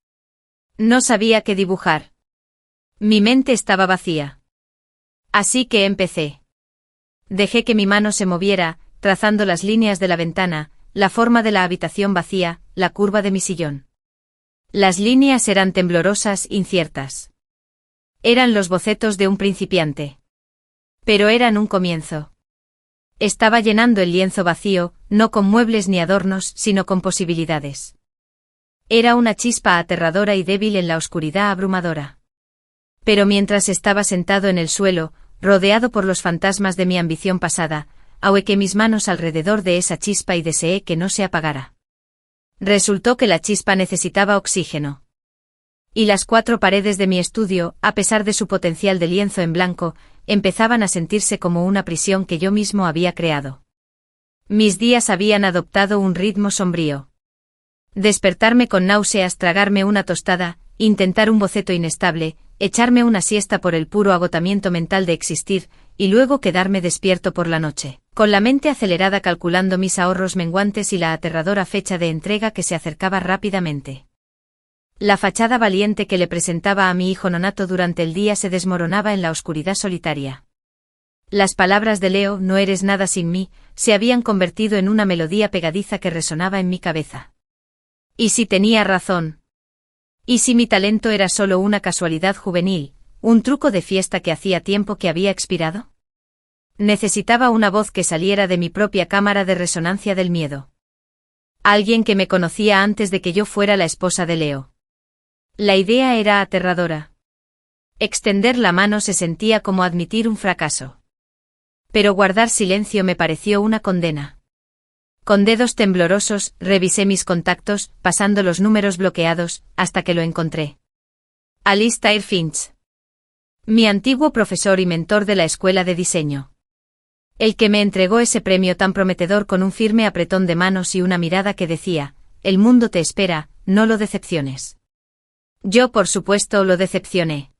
No sabía qué dibujar. Mi mente estaba vacía. Así que empecé. Dejé que mi mano se moviera, trazando las líneas de la ventana, la forma de la habitación vacía, la curva de mi sillón. Las líneas eran temblorosas, inciertas. Eran los bocetos de un principiante. Pero eran un comienzo. Estaba llenando el lienzo vacío, no con muebles ni adornos, sino con posibilidades. Era una chispa aterradora y débil en la oscuridad abrumadora. Pero mientras estaba sentado en el suelo, rodeado por los fantasmas de mi ambición pasada, ahuequé mis manos alrededor de esa chispa y deseé que no se apagara. Resultó que la chispa necesitaba oxígeno. Y las 4 paredes de mi estudio, a pesar de su potencial de lienzo en blanco, empezaban a sentirse como una prisión que yo mismo había creado. Mis días habían adoptado un ritmo sombrío. Despertarme con náuseas, tragarme una tostada, intentar un boceto inestable, echarme una siesta por el puro agotamiento mental de existir, y luego quedarme despierto por la noche, con la mente acelerada calculando mis ahorros menguantes y la aterradora fecha de entrega que se acercaba rápidamente. La fachada valiente que le presentaba a mi hijo nonato durante el día se desmoronaba en la oscuridad solitaria. Las palabras de Leo, no eres nada sin mí, se habían convertido en una melodía pegadiza que resonaba en mi cabeza. ¿Y si tenía razón? ¿Y si mi talento era solo una casualidad juvenil, un truco de fiesta que hacía tiempo que había expirado? Necesitaba una voz que saliera de mi propia cámara de resonancia del miedo. Alguien que me conocía antes de que yo fuera la esposa de Leo. La idea era aterradora. Extender la mano se sentía como admitir un fracaso. Pero guardar silencio me pareció una condena. Con dedos temblorosos, revisé mis contactos, pasando los números bloqueados, hasta que lo encontré. Alistair Finch. Mi antiguo profesor y mentor de la escuela de diseño. El que me entregó ese premio tan prometedor con un firme apretón de manos y una mirada que decía, el mundo te espera, no lo decepciones. Yo por supuesto lo decepcioné.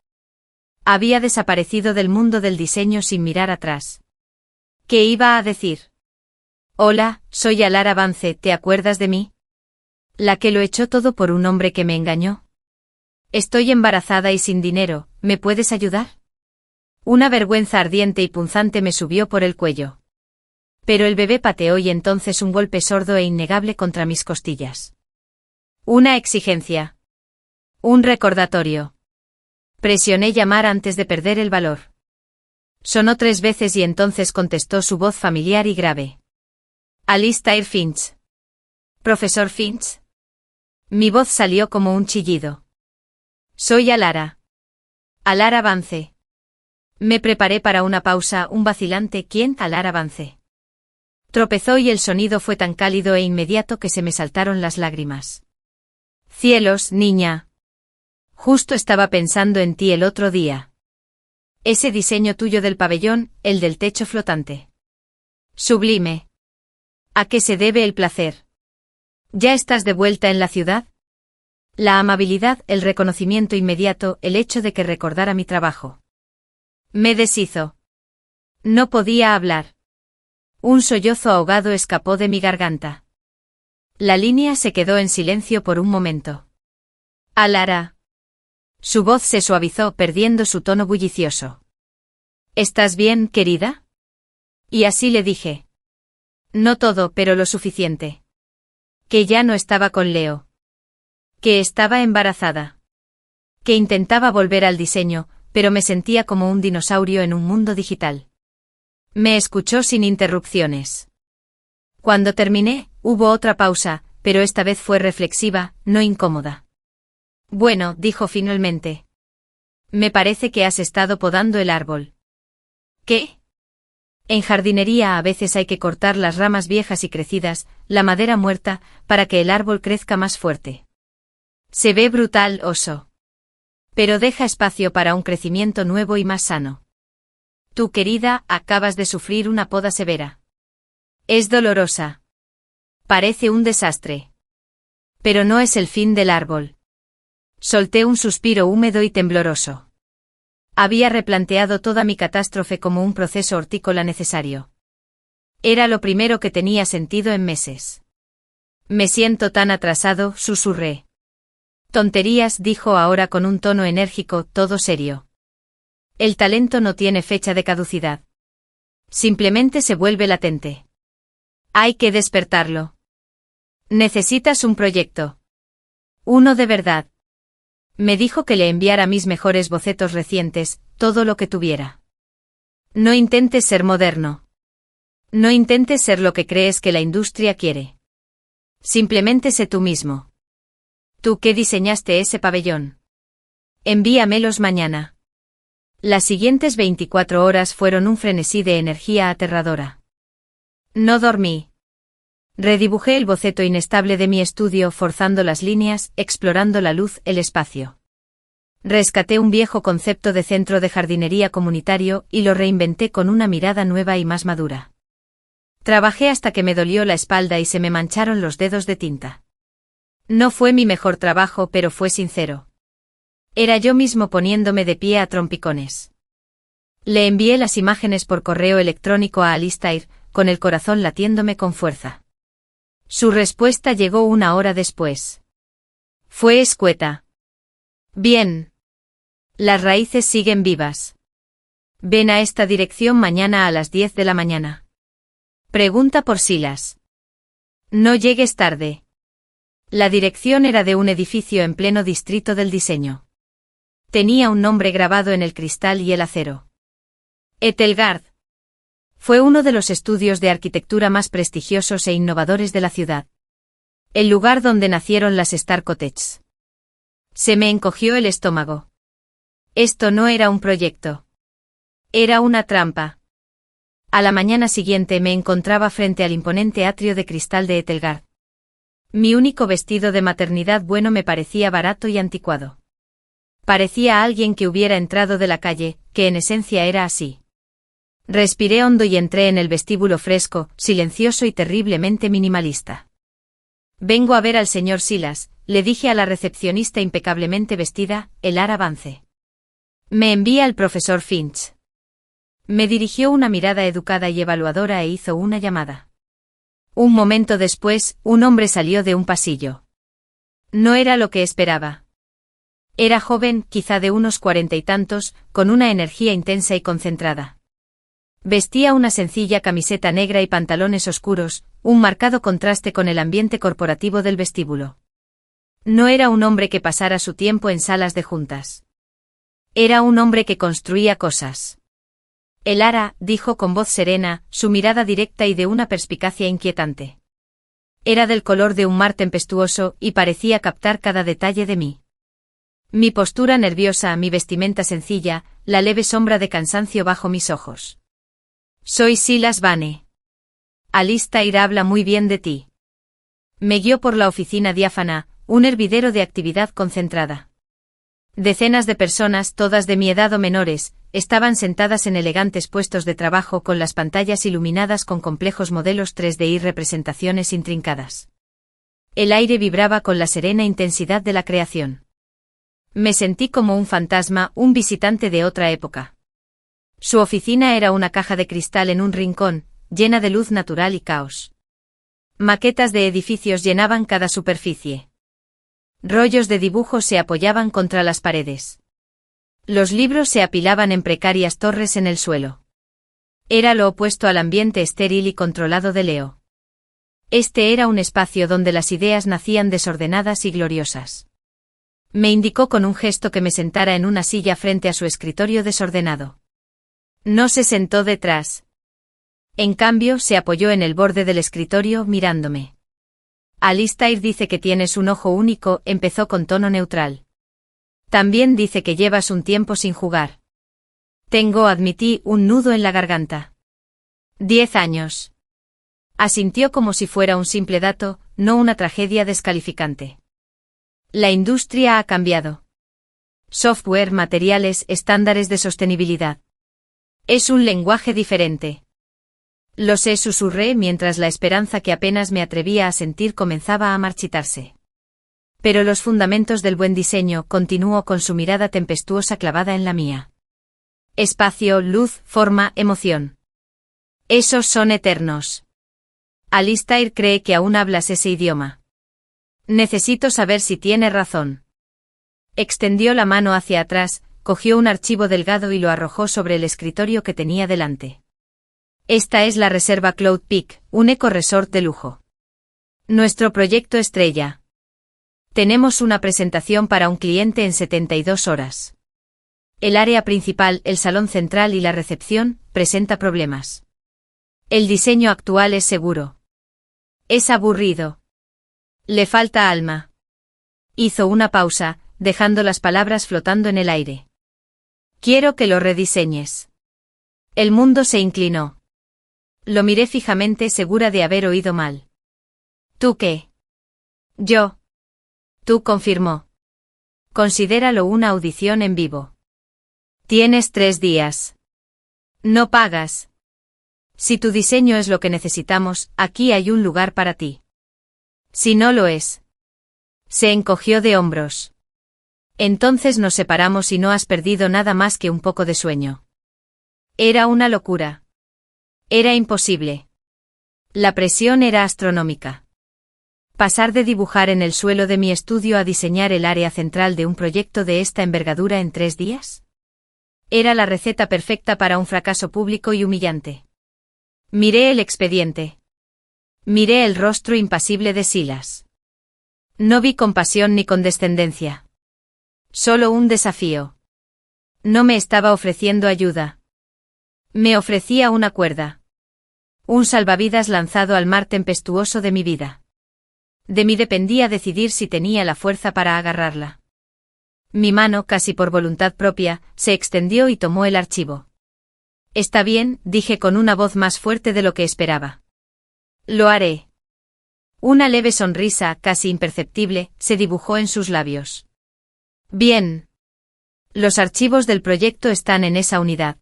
Había desaparecido del mundo del diseño sin mirar atrás. ¿Qué iba a decir? Hola, soy Alara Vance, ¿te acuerdas de mí? La que lo echó todo por un hombre que me engañó. Estoy embarazada y sin dinero, ¿me puedes ayudar? Una vergüenza ardiente y punzante me subió por el cuello. Pero el bebé pateó y entonces un golpe sordo e innegable contra mis costillas. Una exigencia. Un recordatorio. Presioné llamar antes de perder el valor. Sonó 3 veces y entonces contestó su voz familiar y grave. Alistair Finch. ¿Profesor Finch? Mi voz salió como un chillido. Soy Alara. Alara Vance. Me preparé para una pausa, un vacilante ¿quién? Alara Vance. Tropezó y el sonido fue tan cálido e inmediato que se me saltaron las lágrimas. Cielos, niña. Justo estaba pensando en ti el otro día. Ese diseño tuyo del pabellón, el del techo flotante. Sublime. ¿A qué se debe el placer? ¿Ya estás de vuelta en la ciudad? La amabilidad, el reconocimiento inmediato, el hecho de que recordara mi trabajo. Me deshizo. No podía hablar. Un sollozo ahogado escapó de mi garganta. La línea se quedó en silencio por un momento. Alara. Su voz se suavizó perdiendo su tono bullicioso. ¿Estás bien, querida? Y así le dije. No todo, pero lo suficiente. Que ya no estaba con Leo. Que estaba embarazada. Que intentaba volver al diseño, pero me sentía como un dinosaurio en un mundo digital. Me escuchó sin interrupciones. Cuando terminé, hubo otra pausa, pero esta vez fue reflexiva, no incómoda. Bueno, dijo finalmente. Me parece que has estado podando el árbol. ¿Qué? En jardinería a veces hay que cortar las ramas viejas y crecidas, la madera muerta, para que el árbol crezca más fuerte. Se ve brutal, oso. Pero deja espacio para un crecimiento nuevo y más sano. Tu querida, acabas de sufrir una poda severa. Es dolorosa. Parece un desastre. Pero no es el fin del árbol. Solté un suspiro húmedo y tembloroso. Había replanteado toda mi catástrofe como un proceso hortícola necesario. Era lo primero que tenía sentido en meses. Me siento tan atrasado, susurré. Tonterías, dijo ahora con un tono enérgico, todo serio. El talento no tiene fecha de caducidad. Simplemente se vuelve latente. Hay que despertarlo. Necesitas un proyecto. Uno de verdad. Me dijo que le enviara mis mejores bocetos recientes, todo lo que tuviera. No intentes ser moderno. No intentes ser lo que crees que la industria quiere. Simplemente sé tú mismo. Tú que diseñaste ese pabellón. Envíamelos mañana. Las siguientes 24 horas fueron un frenesí de energía aterradora. No dormí. Redibujé el boceto inestable de mi estudio forzando las líneas, explorando la luz, el espacio. Rescaté un viejo concepto de centro de jardinería comunitario y lo reinventé con una mirada nueva y más madura. Trabajé hasta que me dolió la espalda y se me mancharon los dedos de tinta. No fue mi mejor trabajo, pero fue sincero. Era yo mismo poniéndome de pie a trompicones. Le envié las imágenes por correo electrónico a Alistair, con el corazón latiéndome con fuerza. Su respuesta llegó una hora después. Fue escueta. Bien. Las raíces siguen vivas. Ven a esta dirección mañana a las 10 de la mañana. Pregunta por Silas. No llegues tarde. La dirección era de un edificio en pleno distrito del diseño. Tenía un nombre grabado en el cristal y el acero. Etelgard. Fue uno de los estudios de arquitectura más prestigiosos e innovadores de la ciudad. El lugar donde nacieron las Star Cottages. Se me encogió el estómago. Esto no era un proyecto. Era una trampa. A la mañana siguiente me encontraba frente al imponente atrio de cristal de Etelgard. Mi único vestido de maternidad bueno me parecía barato y anticuado. Parecía alguien que hubiera entrado de la calle, que en esencia era así. Respiré hondo y entré en el vestíbulo fresco, silencioso y terriblemente minimalista. Vengo a ver al señor Silas, le dije a la recepcionista impecablemente vestida, el avance. Me envía el profesor Finch. Me dirigió una mirada educada y evaluadora e hizo una llamada. Un momento después, un hombre salió de un pasillo. No era lo que esperaba. Era joven, quizá de unos 40 y tantos, con una energía intensa y concentrada. Vestía una sencilla camiseta negra y pantalones oscuros, un marcado contraste con el ambiente corporativo del vestíbulo. No era un hombre que pasara su tiempo en salas de juntas. Era un hombre que construía cosas. Elara, dijo con voz serena, su mirada directa y de una perspicacia inquietante. Era del color de un mar tempestuoso y parecía captar cada detalle de mí. Mi postura nerviosa, mi vestimenta sencilla, la leve sombra de cansancio bajo mis ojos. Soy Silas Vane. Alistair habla muy bien de ti. Me guió por la oficina diáfana, un hervidero de actividad concentrada. Decenas de personas, todas de mi edad o menores, estaban sentadas en elegantes puestos de trabajo con las pantallas iluminadas con complejos modelos 3D y representaciones intrincadas. El aire vibraba con la serena intensidad de la creación. Me sentí como un fantasma, un visitante de otra época. Su oficina era una caja de cristal en un rincón, llena de luz natural y caos. Maquetas de edificios llenaban cada superficie. Rollos de dibujos se apoyaban contra las paredes. Los libros se apilaban en precarias torres en el suelo. Era lo opuesto al ambiente estéril y controlado de Leo. Este era un espacio donde las ideas nacían desordenadas y gloriosas. Me indicó con un gesto que me sentara en una silla frente a su escritorio desordenado. No se sentó detrás. En cambio, se apoyó en el borde del escritorio, mirándome. Alistair dice que tienes un ojo único, empezó con tono neutral. También dice que llevas un tiempo sin jugar. Tengo, admití, un nudo en la garganta. 10 años. Asintió como si fuera un simple dato, no una tragedia descalificante. La industria ha cambiado. Software, materiales, estándares de sostenibilidad. Es un lenguaje diferente. Lo sé, susurré mientras la esperanza que apenas me atrevía a sentir comenzaba a marchitarse. Pero los fundamentos del buen diseño, continuó con su mirada tempestuosa clavada en la mía. Espacio, luz, forma, emoción. Esos son eternos. Alistair cree que aún hablas ese idioma. Necesito saber si tiene razón. Extendió la mano hacia atrás, cogió un archivo delgado y lo arrojó sobre el escritorio que tenía delante. Esta es la reserva Cloud Peak, un eco-resort de lujo. Nuestro proyecto estrella. Tenemos una presentación para un cliente en 72 horas. El área principal, el salón central y la recepción, presenta problemas. El diseño actual es seguro. Es aburrido. Le falta alma. Hizo una pausa, dejando las palabras flotando en el aire. Quiero que lo rediseñes. El mundo se inclinó. Lo miré fijamente, segura de haber oído mal. ¿Tú qué? Yo. Tú, confirmó. Considéralo una audición en vivo. Tienes 3 días. No pagas. Si tu diseño es lo que necesitamos, aquí hay un lugar para ti. Si no lo es. Se encogió de hombros. Entonces nos separamos y no has perdido nada más que un poco de sueño. Era una locura. Era imposible. La presión era astronómica. Pasar de dibujar en el suelo de mi estudio a diseñar el área central de un proyecto de esta envergadura en 3 días. Era la receta perfecta para un fracaso público y humillante. Miré el expediente. Miré el rostro impasible de Silas. No vi compasión ni condescendencia. Solo un desafío. No me estaba ofreciendo ayuda. Me ofrecía una cuerda. Un salvavidas lanzado al mar tempestuoso de mi vida. De mí dependía decidir si tenía la fuerza para agarrarla. Mi mano, casi por voluntad propia, se extendió y tomó el archivo. Está bien, dije con una voz más fuerte de lo que esperaba. Lo haré. Una leve sonrisa, casi imperceptible, se dibujó en sus labios. Bien. Los archivos del proyecto están en esa unidad.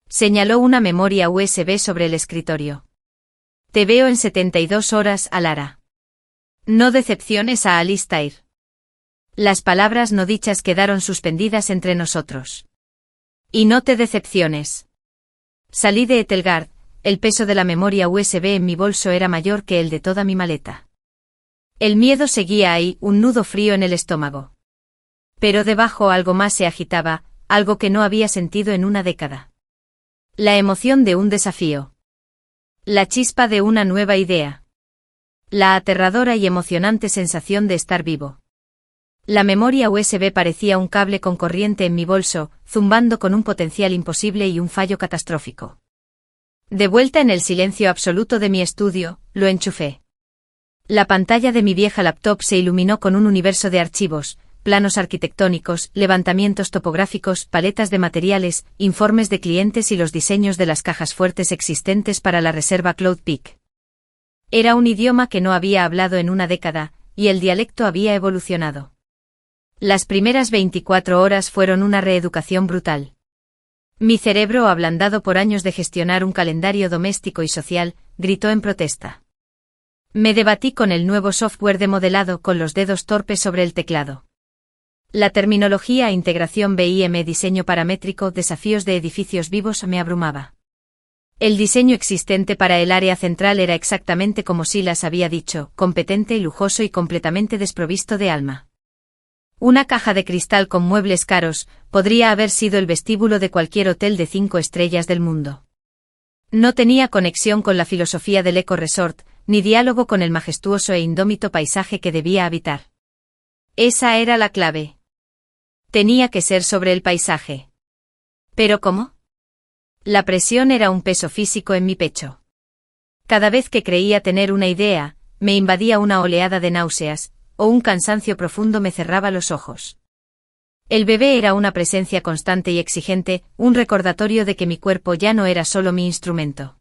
Señaló una memoria USB sobre el escritorio. Te veo en 72 horas, Alara. No decepciones a Alistair. Las palabras no dichas quedaron suspendidas entre nosotros. Y no te decepciones. Salí de Etelgard, el peso de la memoria USB en mi bolso era mayor que el de toda mi maleta. El miedo seguía ahí, un nudo frío en el estómago. Pero debajo algo más se agitaba, algo que no había sentido en una década. La emoción de un desafío. La chispa de una nueva idea. La aterradora y emocionante sensación de estar vivo. La memoria USB parecía un cable con corriente en mi bolso, zumbando con un potencial imposible y un fallo catastrófico. De vuelta en el silencio absoluto de mi estudio, lo enchufé. La pantalla de mi vieja laptop se iluminó con un universo de archivos, planos arquitectónicos, levantamientos topográficos, paletas de materiales, informes de clientes y los diseños de las cajas fuertes existentes para la reserva Cloud Peak. Era un idioma que no había hablado en una década, y el dialecto había evolucionado. Las primeras 24 horas fueron una reeducación brutal. Mi cerebro, ablandado por años de gestionar un calendario doméstico y social, gritó en protesta. Me debatí con el nuevo software de modelado con los dedos torpes sobre el teclado. La terminología, integración BIM, diseño paramétrico, desafíos de edificios vivos me abrumaba. El diseño existente para el área central era exactamente como Silas había dicho, competente, lujoso y completamente desprovisto de alma. Una caja de cristal con muebles caros podría haber sido el vestíbulo de cualquier hotel de 5 estrellas del mundo. No tenía conexión con la filosofía del eco-resort, ni diálogo con el majestuoso e indómito paisaje que debía habitar. Esa era la clave. Tenía que ser sobre el paisaje. ¿Pero cómo? La presión era un peso físico en mi pecho. Cada vez que creía tener una idea, me invadía una oleada de náuseas, o un cansancio profundo me cerraba los ojos. El bebé era una presencia constante y exigente, un recordatorio de que mi cuerpo ya no era solo mi instrumento.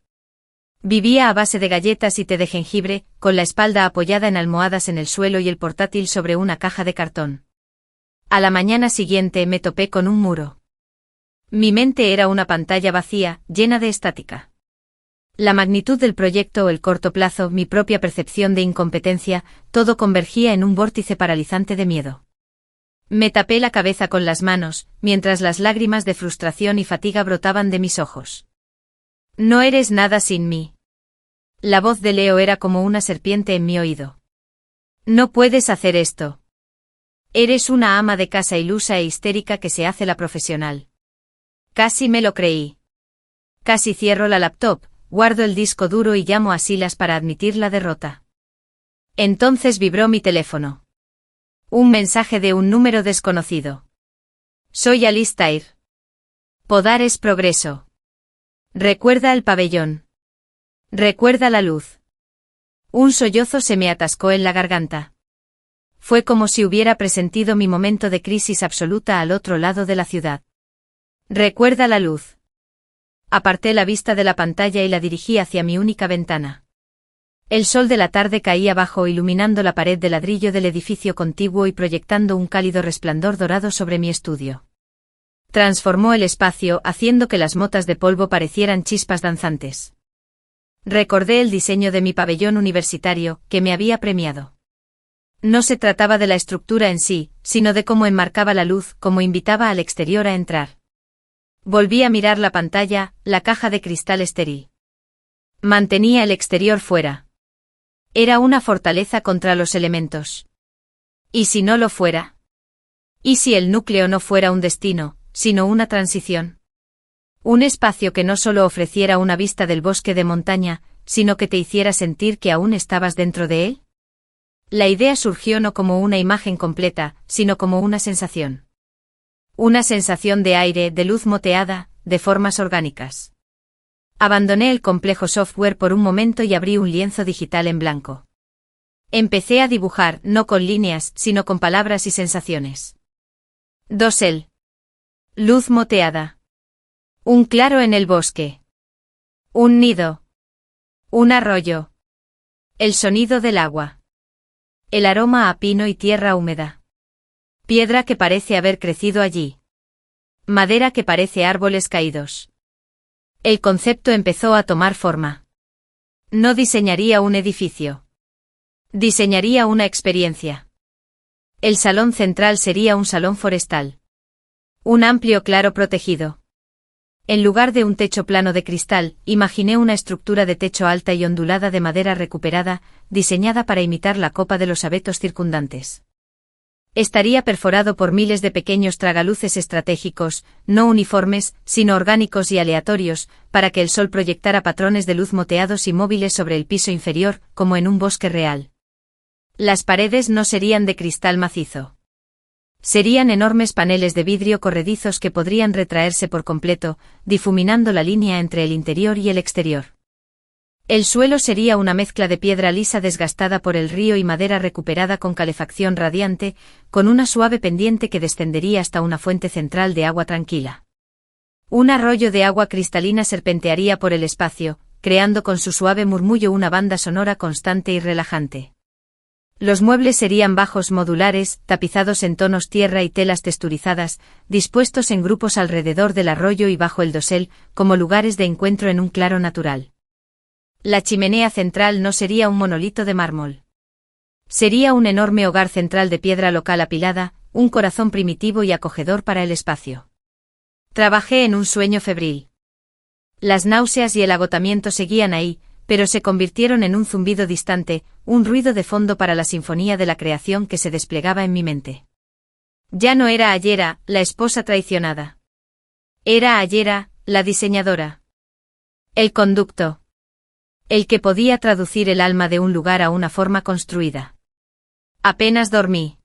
Vivía a base de galletas y té de jengibre, con la espalda apoyada en almohadas en el suelo y el portátil sobre una caja de cartón. A la mañana siguiente me topé con un muro. Mi mente era una pantalla vacía, llena de estática. La magnitud del proyecto o el corto plazo, mi propia percepción de incompetencia, todo convergía en un vórtice paralizante de miedo. Me tapé la cabeza con las manos, mientras las lágrimas de frustración y fatiga brotaban de mis ojos. No eres nada sin mí. La voz de Leo era como una serpiente en mi oído. No puedes hacer esto. Eres una ama de casa ilusa e histérica que se hace la profesional. Casi me lo creí. Casi cierro la laptop, guardo el disco duro y llamo a Silas para admitir la derrota. Entonces vibró mi teléfono. Un mensaje de un número desconocido. Soy Alistair. Podar es progreso. Recuerda el pabellón. Recuerda la luz. Un sollozo se me atascó en la garganta. Fue como si hubiera presentido mi momento de crisis absoluta al otro lado de la ciudad. Recuerda la luz. Aparté la vista de la pantalla y la dirigí hacia mi única ventana. El sol de la tarde caía bajo, iluminando la pared de ladrillo del edificio contiguo y proyectando un cálido resplandor dorado sobre mi estudio. Transformó el espacio, haciendo que las motas de polvo parecieran chispas danzantes. Recordé el diseño de mi pabellón universitario, que me había premiado. No se trataba de la estructura en sí, sino de cómo enmarcaba la luz, cómo invitaba al exterior a entrar. Volví a mirar la pantalla, la caja de cristal estéril. Mantenía el exterior fuera. Era una fortaleza contra los elementos. ¿Y si no lo fuera? ¿Y si el núcleo no fuera un destino, sino una transición? Un espacio que no solo ofreciera una vista del bosque de montaña, sino que te hiciera sentir que aún estabas dentro de él. La idea surgió no como una imagen completa, sino como una sensación. Una sensación de aire, de luz moteada, de formas orgánicas. Abandoné el complejo software por un momento y abrí un lienzo digital en blanco. Empecé a dibujar, no con líneas, sino con palabras y sensaciones. Dosel. Luz moteada. Un claro en el bosque. Un nido. Un arroyo. El sonido del agua. El aroma a pino y tierra húmeda. Piedra que parece haber crecido allí. Madera que parece árboles caídos. El concepto empezó a tomar forma. No diseñaría un edificio. Diseñaría una experiencia. El salón central sería un salón forestal. Un amplio claro protegido. En lugar de un techo plano de cristal, imaginé una estructura de techo alta y ondulada de madera recuperada, diseñada para imitar la copa de los abetos circundantes. Estaría perforado por miles de pequeños tragaluces estratégicos, no uniformes, sino orgánicos y aleatorios, para que el sol proyectara patrones de luz moteados y móviles sobre el piso inferior, como en un bosque real. Las paredes no serían de cristal macizo. Serían enormes paneles de vidrio corredizos que podrían retraerse por completo, difuminando la línea entre el interior y el exterior. El suelo sería una mezcla de piedra lisa desgastada por el río y madera recuperada con calefacción radiante, con una suave pendiente que descendería hasta una fuente central de agua tranquila. Un arroyo de agua cristalina serpentearía por el espacio, creando con su suave murmullo una banda sonora constante y relajante. Los muebles serían bajos modulares, tapizados en tonos tierra y telas texturizadas, dispuestos en grupos alrededor del arroyo y bajo el dosel, como lugares de encuentro en un claro natural. La chimenea central no sería un monolito de mármol. Sería un enorme hogar central de piedra local apilada, un corazón primitivo y acogedor para el espacio. Trabajé en un sueño febril. Las náuseas y el agotamiento seguían ahí, pero se convirtieron en un zumbido distante, un ruido de fondo para la sinfonía de la creación que se desplegaba en mi mente. Ya no era Ayera, la esposa traicionada. Era Ayera, la diseñadora. El conducto. El que podía traducir el alma de un lugar a una forma construida. Apenas dormí.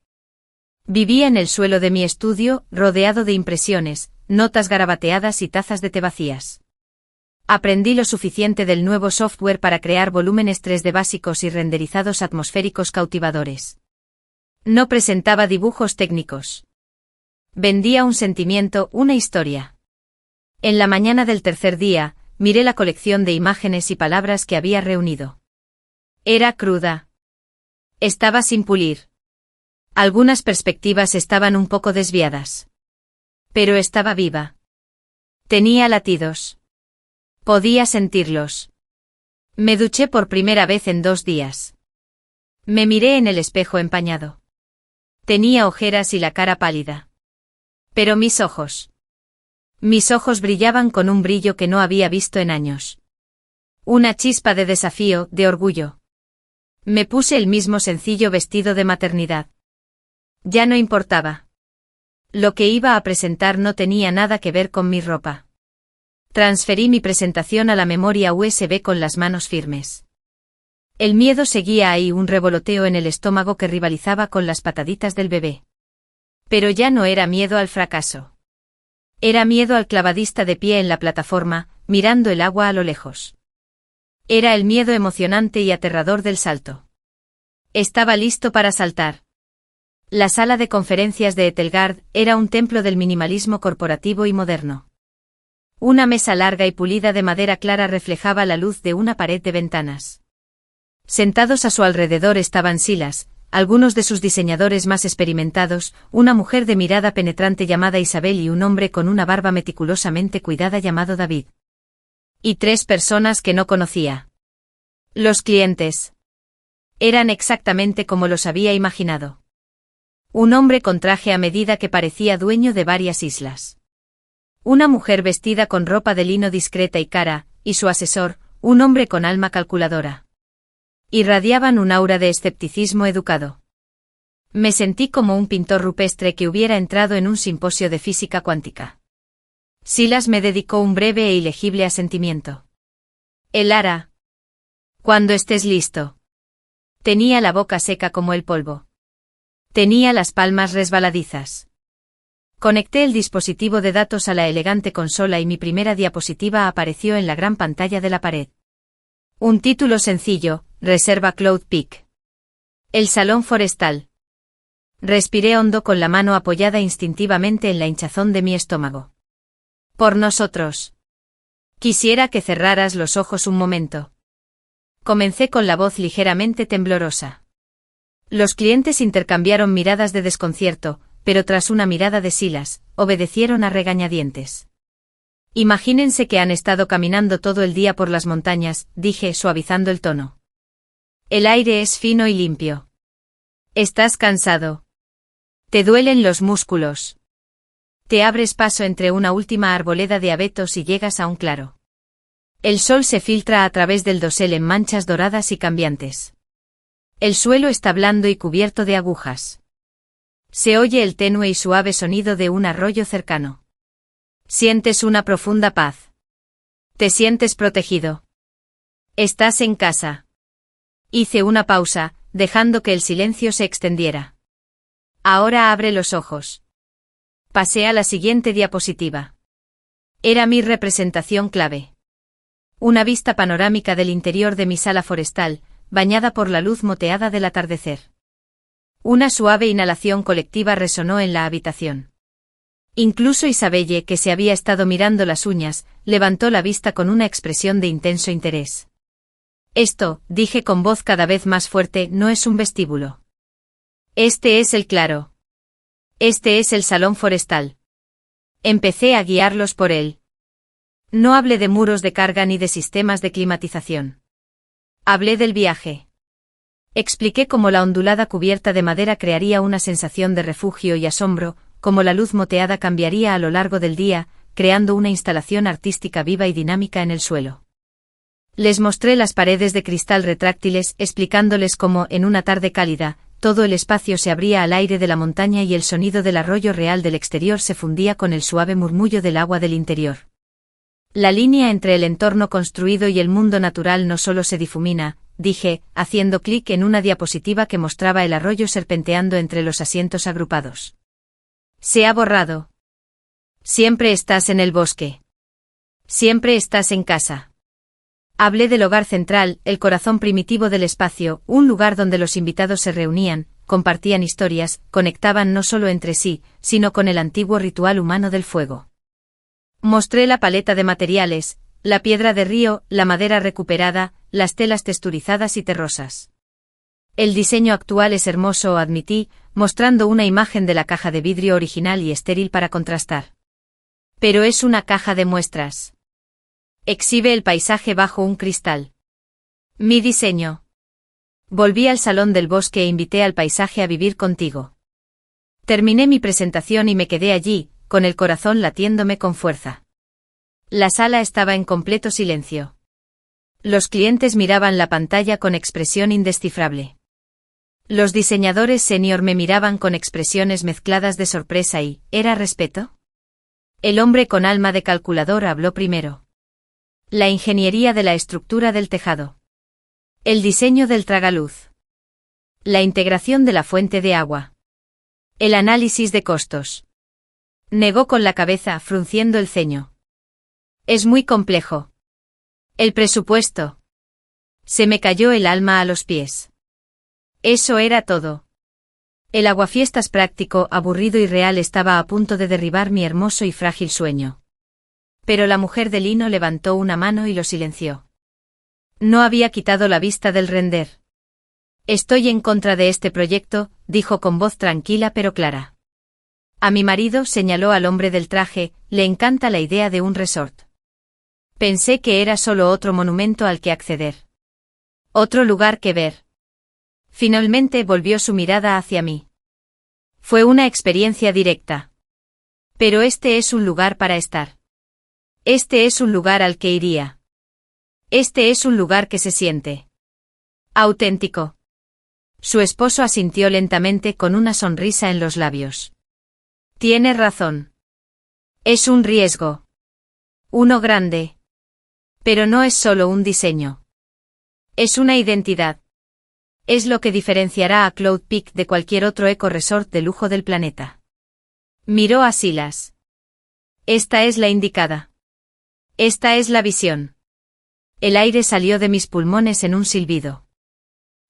Vivía en el suelo de mi estudio, rodeado de impresiones, notas garabateadas y tazas de té vacías. Aprendí lo suficiente del nuevo software para crear volúmenes 3D básicos y renderizados atmosféricos cautivadores. No presentaba dibujos técnicos. Vendía un sentimiento, una historia. En la mañana del tercer día, miré la colección de imágenes y palabras que había reunido. Era cruda. Estaba sin pulir. Algunas perspectivas estaban un poco desviadas. Pero estaba viva. Tenía latidos. Podía sentirlos. Me duché por primera vez en 2 días. Me miré en el espejo empañado. Tenía ojeras y la cara pálida. Pero mis ojos brillaban con un brillo que no había visto en años. Una chispa de desafío, de orgullo. Me puse el mismo sencillo vestido de maternidad. Ya no importaba. Lo que iba a presentar no tenía nada que ver con mi ropa. Transferí mi presentación a la memoria USB con las manos firmes. El miedo seguía ahí, un revoloteo en el estómago que rivalizaba con las pataditas del bebé. Pero ya no era miedo al fracaso. Era miedo al clavadista de pie en la plataforma, mirando el agua a lo lejos. Era el miedo emocionante y aterrador del salto. Estaba listo para saltar. La sala de conferencias de Etelgard era un templo del minimalismo corporativo y moderno. Una mesa larga y pulida de madera clara reflejaba la luz de una pared de ventanas. Sentados a su alrededor estaban Silas, algunos de sus diseñadores más experimentados, una mujer de mirada penetrante llamada Isabel y un hombre con una barba meticulosamente cuidada llamado David. Y 3 personas que no conocía. Los clientes. Eran exactamente como los había imaginado. Un hombre con traje a medida que parecía dueño de varias islas. Una mujer vestida con ropa de lino discreta y cara, y su asesor, un hombre con alma calculadora. Irradiaban un aura de escepticismo educado. Me sentí como un pintor rupestre que hubiera entrado en un simposio de física cuántica. Silas me dedicó un breve e ilegible asentimiento. El hará. Cuando estés listo. Tenía la boca seca como el polvo. Tenía las palmas resbaladizas. Conecté el dispositivo de datos a la elegante consola y mi primera diapositiva apareció en la gran pantalla de la pared. Un título sencillo, Reserva Cloud Peak. El salón forestal. Respiré hondo con la mano apoyada instintivamente en la hinchazón de mi estómago. Por nosotros. Quisiera que cerraras los ojos un momento. Comencé con la voz ligeramente temblorosa. Los clientes intercambiaron miradas de desconcierto, pero tras una mirada de Silas, obedecieron a regañadientes. Imagínense que han estado caminando todo el día por las montañas, dije suavizando el tono. El aire es fino y limpio. Estás cansado. Te duelen los músculos. Te abres paso entre una última arboleda de abetos y llegas a un claro. El sol se filtra a través del dosel en manchas doradas y cambiantes. El suelo está blando y cubierto de agujas. Se oye el tenue y suave sonido de un arroyo cercano. Sientes una profunda paz. Te sientes protegido. Estás en casa. Hice una pausa, dejando que el silencio se extendiera. Ahora abre los ojos. Pasé a la siguiente diapositiva. Era mi representación clave. Una vista panorámica del interior de mi sala forestal, bañada por la luz moteada del atardecer. Una suave inhalación colectiva resonó en la habitación. Incluso Isabelle, que se había estado mirando las uñas, levantó la vista con una expresión de intenso interés. Esto, dije con voz cada vez más fuerte, no es un vestíbulo. Este es el claro. Este es el salón forestal. Empecé a guiarlos por él. No hablé de muros de carga ni de sistemas de climatización. Hablé del viaje. Expliqué cómo la ondulada cubierta de madera crearía una sensación de refugio y asombro, cómo la luz moteada cambiaría a lo largo del día, creando una instalación artística viva y dinámica en el suelo. Les mostré las paredes de cristal retráctiles, explicándoles cómo, en una tarde cálida, todo el espacio se abría al aire de la montaña y el sonido del arroyo real del exterior se fundía con el suave murmullo del agua del interior. La línea entre el entorno construido y el mundo natural no solo se difumina, dije, haciendo clic en una diapositiva que mostraba el arroyo serpenteando entre los asientos agrupados. Se ha borrado. Siempre estás en el bosque. Siempre estás en casa. Hablé del hogar central, el corazón primitivo del espacio, un lugar donde los invitados se reunían, compartían historias, conectaban no solo entre sí, sino con el antiguo ritual humano del fuego. Mostré la paleta de materiales, la piedra de río, la madera recuperada, las telas texturizadas y terrosas. El diseño actual es hermoso, admití, mostrando una imagen de la caja de vidrio original y estéril para contrastar. Pero es una caja de muestras. Exhibe el paisaje bajo un cristal. Mi diseño. Volví al salón del bosque e invité al paisaje a vivir contigo. Terminé mi presentación y me quedé allí, con el corazón latiéndome con fuerza. La sala estaba en completo silencio. Los clientes miraban la pantalla con expresión indescifrable. Los diseñadores senior me miraban con expresiones mezcladas de sorpresa y, ¿era respeto? El hombre con alma de calculador habló primero. La ingeniería de la estructura del tejado. El diseño del tragaluz. La integración de la fuente de agua. El análisis de costos. Negó con la cabeza, frunciendo el ceño. Es muy complejo. El presupuesto. Se me cayó el alma a los pies. Eso era todo. El aguafiestas práctico, aburrido y real estaba a punto de derribar mi hermoso y frágil sueño. Pero la mujer de lino levantó una mano y lo silenció. No había quitado la vista del render. Estoy en contra de este proyecto, dijo con voz tranquila pero clara. A mi marido, señaló al hombre del traje, le encanta la idea de un resort. Pensé que era solo otro monumento al que acceder. Otro lugar que ver. Finalmente volvió su mirada hacia mí. Fue una experiencia directa. Pero este es un lugar para estar. Este es un lugar al que iría. Este es un lugar que se siente auténtico. Su esposo asintió lentamente con una sonrisa en los labios. Tiene razón. Es un riesgo. Uno grande. Pero no es solo un diseño. Es una identidad. Es lo que diferenciará a Cloud Peak de cualquier otro eco-resort de lujo del planeta. Miró a Silas. Esta es la indicada. Esta es la visión. El aire salió de mis pulmones en un silbido.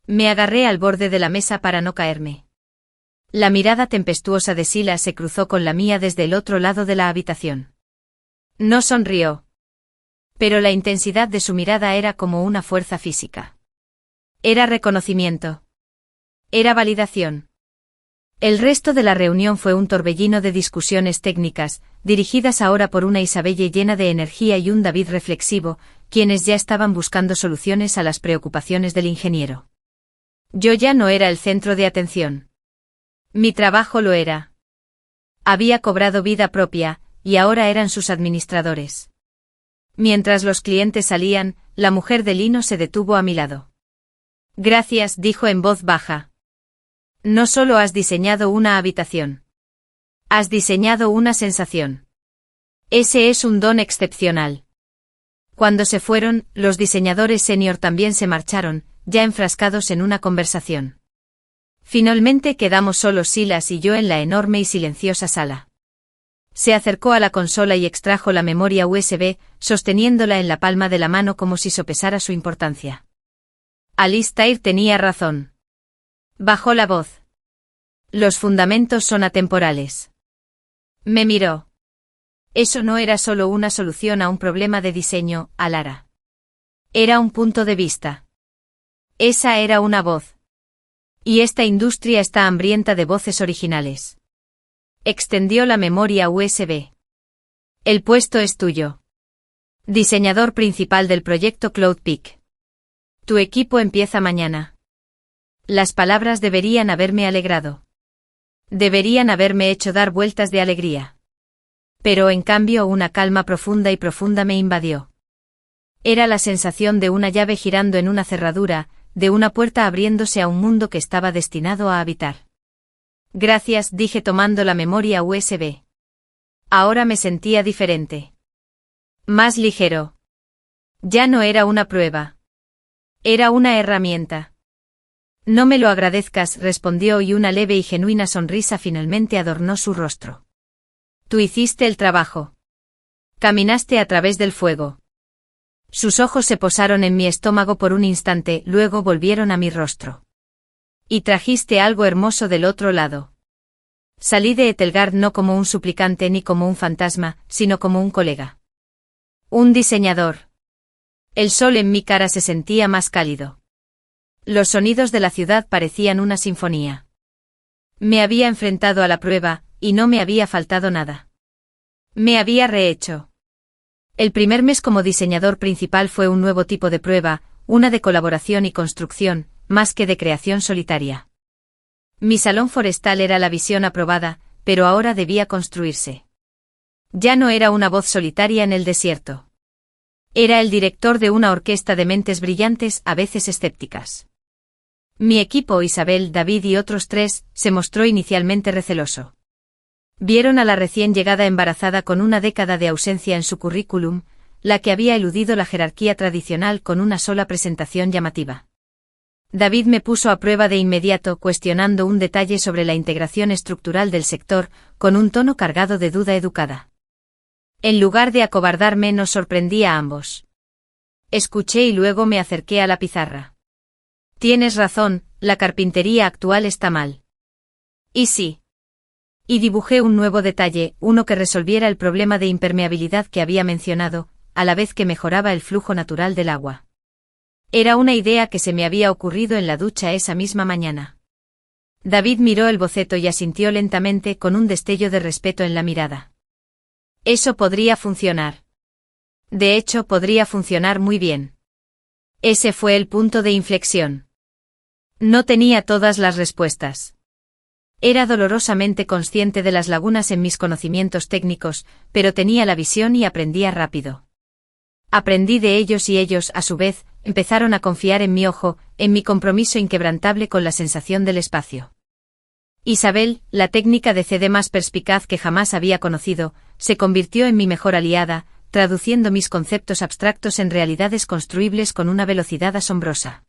Me agarré al borde de la mesa para no caerme. La mirada tempestuosa de Silas se cruzó con la mía desde el otro lado de la habitación. No sonrió. Pero la intensidad de su mirada era como una fuerza física. Era reconocimiento. Era validación. El resto de la reunión fue un torbellino de discusiones técnicas, dirigidas ahora por una Isabelle llena de energía y un David reflexivo, quienes ya estaban buscando soluciones a las preocupaciones del ingeniero. Yo ya no era el centro de atención. Mi trabajo lo era. Había cobrado vida propia, y ahora eran sus administradores. Mientras los clientes salían, la mujer de lino se detuvo a mi lado. Gracias, dijo en voz baja. No solo has diseñado una habitación. Has diseñado una sensación. Ese es un don excepcional. Cuando se fueron, los diseñadores senior también se marcharon, ya enfrascados en una conversación. Finalmente quedamos solos Silas y yo en la enorme y silenciosa sala. Se acercó a la consola y extrajo la memoria USB, sosteniéndola en la palma de la mano como si sopesara su importancia. Alistair tenía razón. Bajó la voz. Los fundamentos son atemporales. Me miró. Eso no era solo una solución a un problema de diseño, Alara. Era un punto de vista. Esa era una voz. Y esta industria está hambrienta de voces originales. Extendió la memoria USB. El puesto es tuyo. Diseñador principal del proyecto Cloud Peak. Tu equipo empieza mañana. Las palabras deberían haberme alegrado. Deberían haberme hecho dar vueltas de alegría. Pero en cambio una calma profunda y profunda me invadió. Era la sensación de una llave girando en una cerradura, de una puerta abriéndose a un mundo que estaba destinado a habitar. Gracias, dije tomando la memoria USB. Ahora me sentía diferente. Más ligero. Ya no era una prueba. Era una herramienta. No me lo agradezcas, respondió y una leve y genuina sonrisa finalmente adornó su rostro. Tú hiciste el trabajo. Caminaste a través del fuego. Sus ojos se posaron en mi estómago por un instante, luego volvieron a mi rostro. Y trajiste algo hermoso del otro lado. Salí de Etelgard no como un suplicante ni como un fantasma, sino como un colega. Un diseñador. El sol en mi cara se sentía más cálido. Los sonidos de la ciudad parecían una sinfonía. Me había enfrentado a la prueba, y no me había faltado nada. Me había rehecho. El primer mes como diseñador principal fue un nuevo tipo de prueba, una de colaboración y construcción, más que de creación solitaria. Mi salón forestal era la visión aprobada, pero ahora debía construirse. Ya no era una voz solitaria en el desierto. Era el director de una orquesta de mentes brillantes, a veces escépticas. Mi equipo, Isabel, David y otros 3, se mostró inicialmente receloso. Vieron a la recién llegada embarazada con una década de ausencia en su currículum, la que había eludido la jerarquía tradicional con una sola presentación llamativa. David me puso a prueba de inmediato cuestionando un detalle sobre la integración estructural del sector, con un tono cargado de duda educada. En lugar de acobardarme, nos sorprendí a ambos. Escuché y luego me acerqué a la pizarra. Tienes razón, la carpintería actual está mal. ¿Y sí? Y dibujé un nuevo detalle, uno que resolviera el problema de impermeabilidad que había mencionado, a la vez que mejoraba el flujo natural del agua. Era una idea que se me había ocurrido en la ducha esa misma mañana. David miró el boceto y asintió lentamente con un destello de respeto en la mirada. Eso podría funcionar. De hecho, podría funcionar muy bien. Ese fue el punto de inflexión. No tenía todas las respuestas. Era dolorosamente consciente de las lagunas en mis conocimientos técnicos, pero tenía la visión y aprendía rápido. Aprendí de ellos y ellos, a su vez, empezaron a confiar en mi ojo, en mi compromiso inquebrantable con la sensación del espacio. Isabel, la técnica de CD más perspicaz que jamás había conocido, se convirtió en mi mejor aliada, traduciendo mis conceptos abstractos en realidades construibles con una velocidad asombrosa.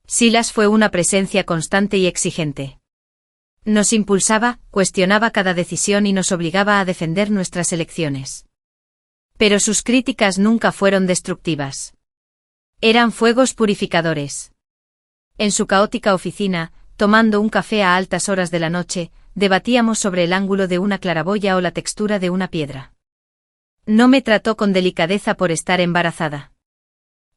Silas fue una presencia constante y exigente. Nos impulsaba, cuestionaba cada decisión y nos obligaba a defender nuestras elecciones. Pero sus críticas nunca fueron destructivas. Eran fuegos purificadores. En su caótica oficina, tomando un café a altas horas de la noche, debatíamos sobre el ángulo de una claraboya o la textura de una piedra. No me trató con delicadeza por estar embarazada.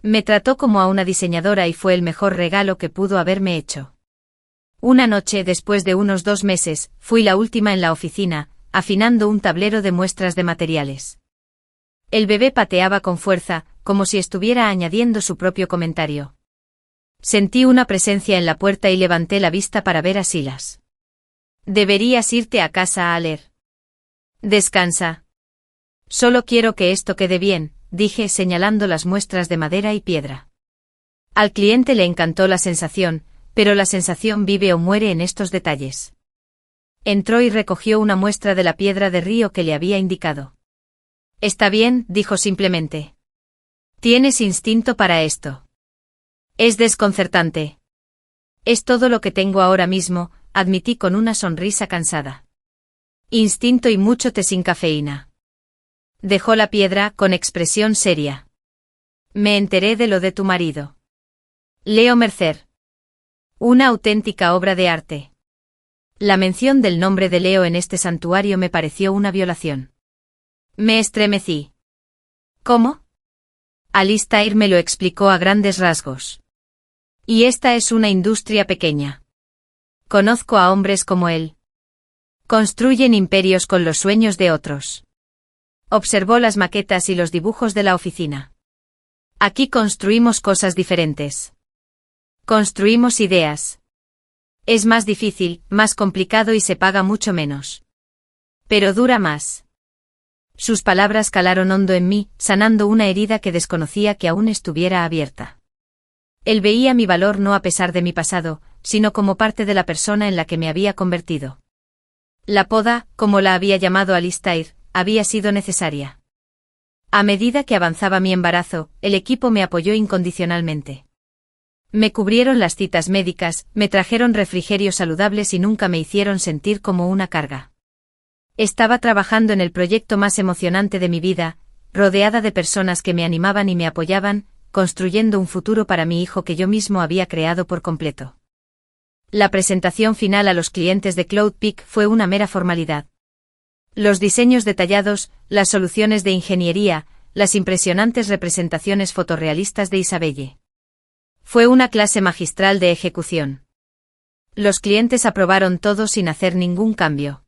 Me trató como a una diseñadora y fue el mejor regalo que pudo haberme hecho. Una noche, después de unos 2 meses, fui la última en la oficina, afinando un tablero de muestras de materiales. El bebé pateaba con fuerza, como si estuviera añadiendo su propio comentario. Sentí una presencia en la puerta y levanté la vista para ver a Silas. Deberías irte a casa a leer. Descansa. Solo quiero que esto quede bien, dije señalando las muestras de madera y piedra. Al cliente le encantó la sensación, pero la sensación vive o muere en estos detalles. Entró y recogió una muestra de la piedra de río que le había indicado. Está bien, dijo simplemente. Tienes instinto para esto. Es desconcertante. Es todo lo que tengo ahora mismo, admití con una sonrisa cansada. Instinto y mucho té sin cafeína. Dejó la piedra con expresión seria. Me enteré de lo de tu marido. Leo Mercer. Una auténtica obra de arte. La mención del nombre de Leo en este santuario me pareció una violación. Me estremecí. ¿Cómo? Alistair me lo explicó a grandes rasgos. Y esta es una industria pequeña. Conozco a hombres como él. Construyen imperios con los sueños de otros. Observó las maquetas y los dibujos de la oficina. Aquí construimos cosas diferentes. Construimos ideas. Es más difícil, más complicado y se paga mucho menos. Pero dura más. Sus palabras calaron hondo en mí, sanando una herida que desconocía que aún estuviera abierta. Él veía mi valor no a pesar de mi pasado, sino como parte de la persona en la que me había convertido. La poda, como la había llamado Alistair, había sido necesaria. A medida que avanzaba mi embarazo, el equipo me apoyó incondicionalmente. Me cubrieron las citas médicas, me trajeron refrigerios saludables y nunca me hicieron sentir como una carga. Estaba trabajando en el proyecto más emocionante de mi vida, rodeada de personas que me animaban y me apoyaban, construyendo un futuro para mi hijo que yo mismo había creado por completo. La presentación final a los clientes de Cloudpeak fue una mera formalidad. Los diseños detallados, las soluciones de ingeniería, las impresionantes representaciones fotorrealistas de Isabelle. Fue una clase magistral de ejecución. Los clientes aprobaron todo sin hacer ningún cambio.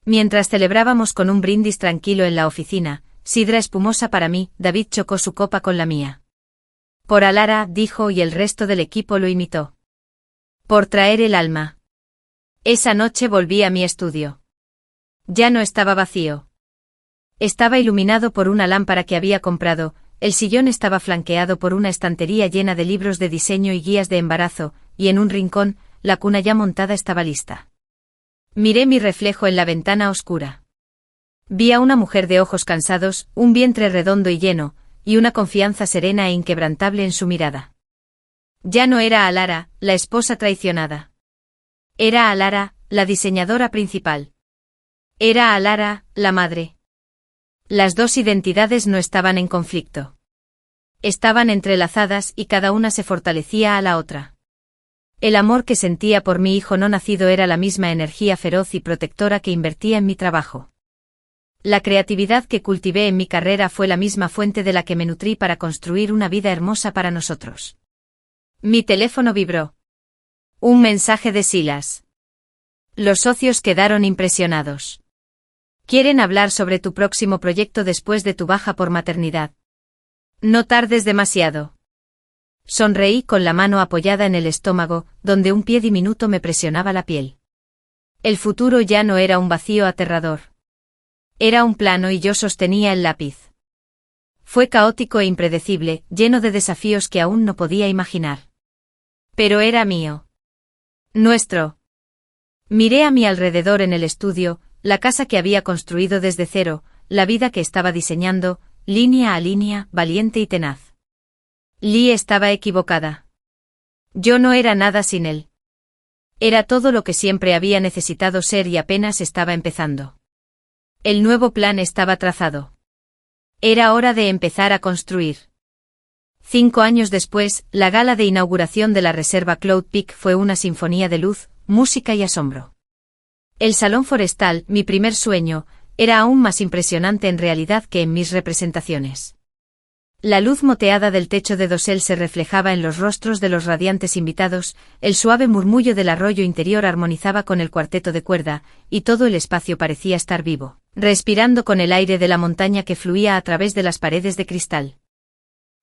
Mientras celebrábamos con un brindis tranquilo en la oficina, sidra espumosa para mí, David chocó su copa con la mía. Por Alara, dijo, y el resto del equipo lo imitó. Por traer el alma. Esa noche volví a mi estudio. Ya no estaba vacío. Estaba iluminado por una lámpara que había comprado, el sillón estaba flanqueado por una estantería llena de libros de diseño y guías de embarazo, y en un rincón, la cuna ya montada estaba lista. Miré mi reflejo en la ventana oscura. Vi a una mujer de ojos cansados, un vientre redondo y lleno, y una confianza serena e inquebrantable en su mirada. Ya no era Alara, la esposa traicionada. Era Alara, la diseñadora principal. Era Alara, la madre. Las dos identidades no estaban en conflicto. Estaban entrelazadas y cada una se fortalecía a la otra. El amor que sentía por mi hijo no nacido era la misma energía feroz y protectora que invertía en mi trabajo. La creatividad que cultivé en mi carrera fue la misma fuente de la que me nutrí para construir una vida hermosa para nosotros. Mi teléfono vibró. Un mensaje de Silas. Los socios quedaron impresionados. Quieren hablar sobre tu próximo proyecto después de tu baja por maternidad. No tardes demasiado. Sonreí con la mano apoyada en el estómago, donde un pie diminuto me presionaba la piel. El futuro ya no era un vacío aterrador. Era un plano y yo sostenía el lápiz. Fue caótico e impredecible, lleno de desafíos que aún no podía imaginar. Pero era mío. Nuestro. Miré a mi alrededor en el estudio, la casa que había construido desde cero, la vida que estaba diseñando, línea a línea, valiente y tenaz. Lee estaba equivocada. Yo no era nada sin él. Era todo lo que siempre había necesitado ser y apenas estaba empezando. El nuevo plan estaba trazado. Era hora de empezar a construir. 5 años después, la gala de inauguración de la reserva Cloud Peak fue una sinfonía de luz, música y asombro. El salón forestal, mi primer sueño, era aún más impresionante en realidad que en mis representaciones. La luz moteada del techo de dosel se reflejaba en los rostros de los radiantes invitados, el suave murmullo del arroyo interior armonizaba con el cuarteto de cuerda, y todo el espacio parecía estar vivo, respirando con el aire de la montaña que fluía a través de las paredes de cristal.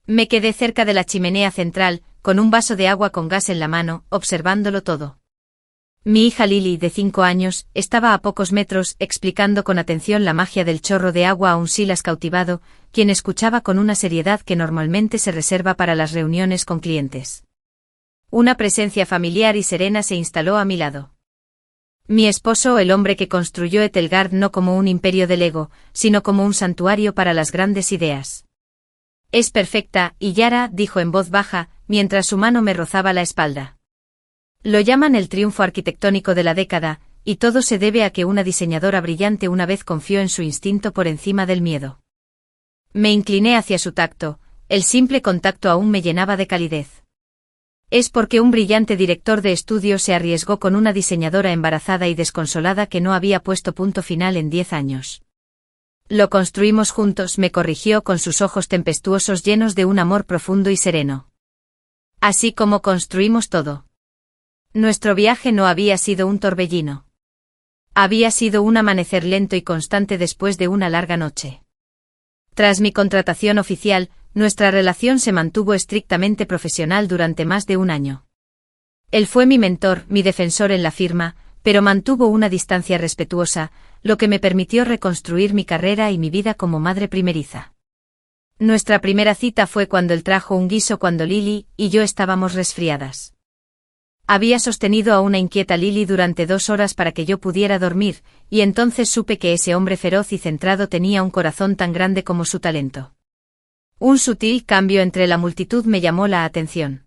Me quedé cerca de la chimenea central, con un vaso de agua con gas en la mano, observándolo todo. Mi hija Lily, de 5 años, estaba a pocos metros, explicando con atención la magia del chorro de agua a un Silas cautivado, quien escuchaba con una seriedad que normalmente se reserva para las reuniones con clientes. Una presencia familiar y serena se instaló a mi lado. Mi esposo, el hombre que construyó Etelgard no como un imperio del ego, sino como un santuario para las grandes ideas. Es perfecta, y Yara, dijo en voz baja, mientras su mano me rozaba la espalda. Lo llaman el triunfo arquitectónico de la década, y todo se debe a que una diseñadora brillante una vez confió en su instinto por encima del miedo. Me incliné hacia su tacto, el simple contacto aún me llenaba de calidez. Es porque un brillante director de estudio se arriesgó con una diseñadora embarazada y desconsolada que no había puesto punto final en 10 años. Lo construimos juntos, me corrigió con sus ojos tempestuosos llenos de un amor profundo y sereno. Así como construimos todo. Nuestro viaje no había sido un torbellino. Había sido un amanecer lento y constante después de una larga noche. Tras mi contratación oficial, nuestra relación se mantuvo estrictamente profesional durante más de un año. Él fue mi mentor, mi defensor en la firma, pero mantuvo una distancia respetuosa, lo que me permitió reconstruir mi carrera y mi vida como madre primeriza. Nuestra primera cita fue cuando él trajo un guiso cuando Lily y yo estábamos resfriadas. Había sostenido a una inquieta Lily durante 2 horas para que yo pudiera dormir, y entonces supe que ese hombre feroz y centrado tenía un corazón tan grande como su talento. Un sutil cambio entre la multitud me llamó la atención.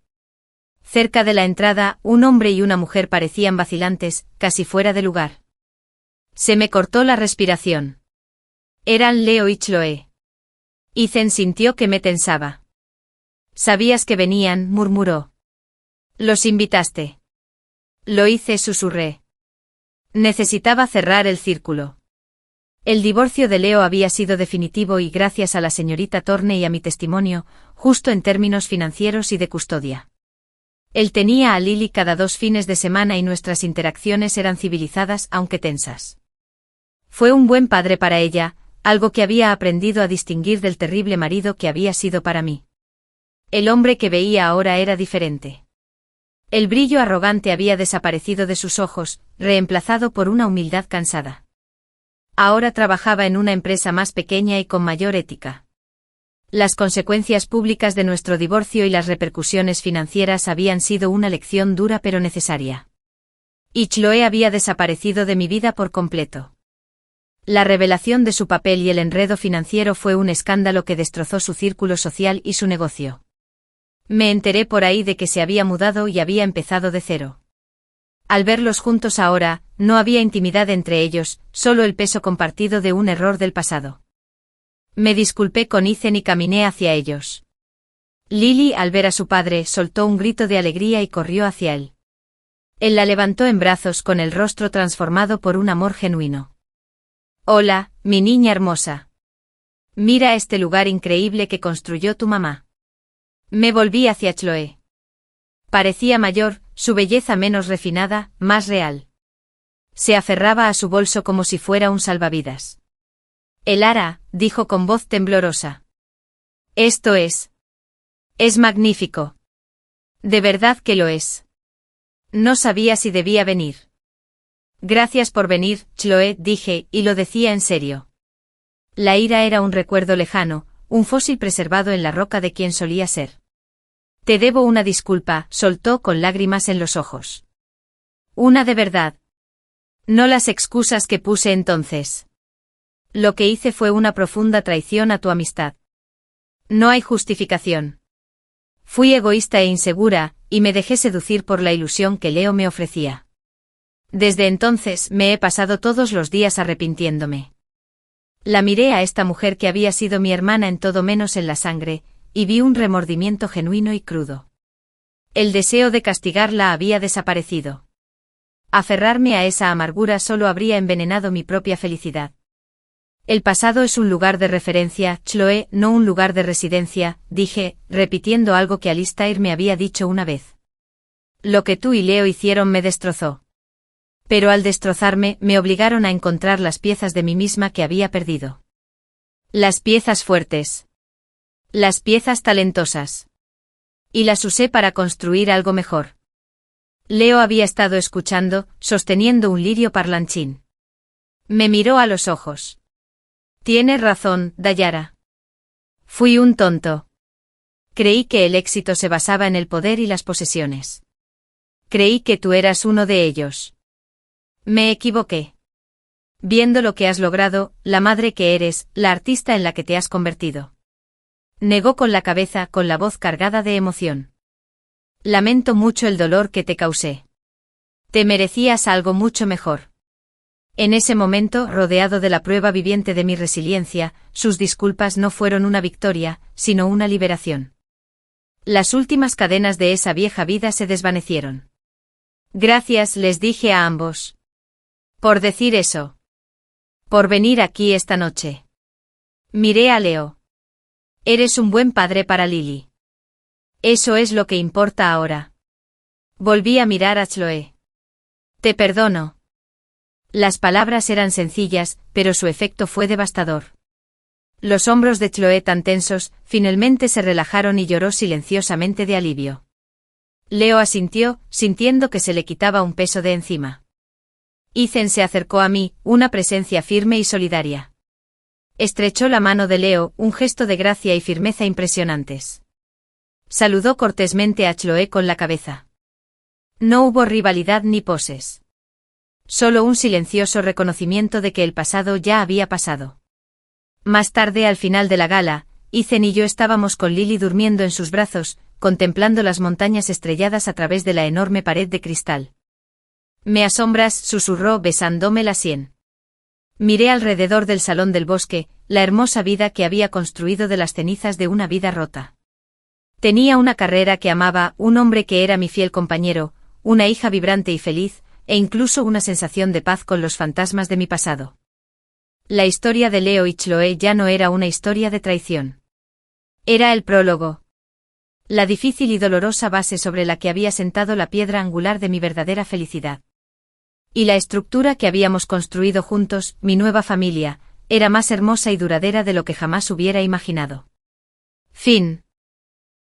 Cerca de la entrada, un hombre y una mujer parecían vacilantes, casi fuera de lugar. Se me cortó la respiración. Eran Leo y Chloe. Ethan sintió que me tensaba. «¿Sabías que venían?», murmuró. «¿Los invitaste?» Lo hice, susurré. Necesitaba cerrar el círculo. El divorcio de Leo había sido definitivo y gracias a la señorita Thorne y a mi testimonio, justo en términos financieros y de custodia. Él tenía a Lily cada 2 fines de semana y nuestras interacciones eran civilizadas aunque tensas. Fue un buen padre para ella, algo que había aprendido a distinguir del terrible marido que había sido para mí. El hombre que veía ahora era diferente. El brillo arrogante había desaparecido de sus ojos, reemplazado por una humildad cansada. Ahora trabajaba en una empresa más pequeña y con mayor ética. Las consecuencias públicas de nuestro divorcio y las repercusiones financieras habían sido una lección dura pero necesaria. Y Chloe había desaparecido de mi vida por completo. La revelación de su papel y el enredo financiero fue un escándalo que destrozó su círculo social y su negocio. Me enteré por ahí de que se había mudado y había empezado de cero. Al verlos juntos ahora, no había intimidad entre ellos, solo el peso compartido de un error del pasado. Me disculpé con Ethan y caminé hacia ellos. Lily, al ver a su padre, soltó un grito de alegría y corrió hacia él. Él la levantó en brazos con el rostro transformado por un amor genuino. Hola, mi niña hermosa. Mira este lugar increíble que construyó tu mamá. Me volví hacia Chloe. Parecía mayor, su belleza menos refinada, más real. Se aferraba a su bolso como si fuera un salvavidas. Elara, dijo con voz temblorosa. Esto es. Es magnífico. De verdad que lo es. No sabía si debía venir. Gracias por venir, Chloe, dije, y lo decía en serio. La ira era un recuerdo lejano, un fósil preservado en la roca de quien solía ser. Te debo una disculpa, soltó con lágrimas en los ojos. Una de verdad. No las excusas que puse entonces. Lo que hice fue una profunda traición a tu amistad. No hay justificación. Fui egoísta e insegura, y me dejé seducir por la ilusión que Leo me ofrecía. Desde entonces me he pasado todos los días arrepintiéndome. La miré a esta mujer que había sido mi hermana en todo menos en la sangre, y vi un remordimiento genuino y crudo. El deseo de castigarla había desaparecido. Aferrarme a esa amargura solo habría envenenado mi propia felicidad. El pasado es un lugar de referencia, Chloe, no un lugar de residencia, dije, repitiendo algo que Alistair me había dicho una vez. Lo que tú y Leo hicieron me destrozó. Pero al destrozarme, me obligaron a encontrar las piezas de mí misma que había perdido. Las piezas fuertes. Las piezas talentosas. Y las usé para construir algo mejor. Leo había estado escuchando, sosteniendo un lirio parlanchín. Me miró a los ojos. Tienes razón, Dayara. Fui un tonto. Creí que el éxito se basaba en el poder y las posesiones. Creí que tú eras uno de ellos. Me equivoqué. Viendo lo que has logrado, la madre que eres, la artista en la que te has convertido. Negó con la cabeza, con la voz cargada de emoción. Lamento mucho el dolor que te causé. Te merecías algo mucho mejor. En ese momento, rodeado de la prueba viviente de mi resiliencia, sus disculpas no fueron una victoria, sino una liberación. Las últimas cadenas de esa vieja vida se desvanecieron. Gracias, les dije a ambos. Por decir eso. Por venir aquí esta noche. Miré a Leo. Eres un buen padre para Lily. Eso es lo que importa ahora. Volví a mirar a Chloe. Te perdono. Las palabras eran sencillas, pero su efecto fue devastador. Los hombros de Chloe tan tensos, finalmente se relajaron y lloró silenciosamente de alivio. Leo asintió, sintiendo que se le quitaba un peso de encima. Ethan se acercó a mí, una presencia firme y solidaria. Estrechó la mano de Leo, un gesto de gracia y firmeza impresionantes. Saludó cortésmente a Chloe con la cabeza. No hubo rivalidad ni poses. Solo un silencioso reconocimiento de que el pasado ya había pasado. Más tarde, al final de la gala, Ethan y yo estábamos con Lily durmiendo en sus brazos, contemplando las montañas estrelladas a través de la enorme pared de cristal. Me asombras, susurró besándome la sien. Miré alrededor del salón del bosque, la hermosa vida que había construido de las cenizas de una vida rota. Tenía una carrera que amaba, un hombre que era mi fiel compañero, una hija vibrante y feliz, e incluso una sensación de paz con los fantasmas de mi pasado. La historia de Leo y Chloe ya no era una historia de traición. Era el prólogo. La difícil y dolorosa base sobre la que había sentado la piedra angular de mi verdadera felicidad. Y la estructura que habíamos construido juntos, mi nueva familia, era más hermosa y duradera de lo que jamás hubiera imaginado. Fin.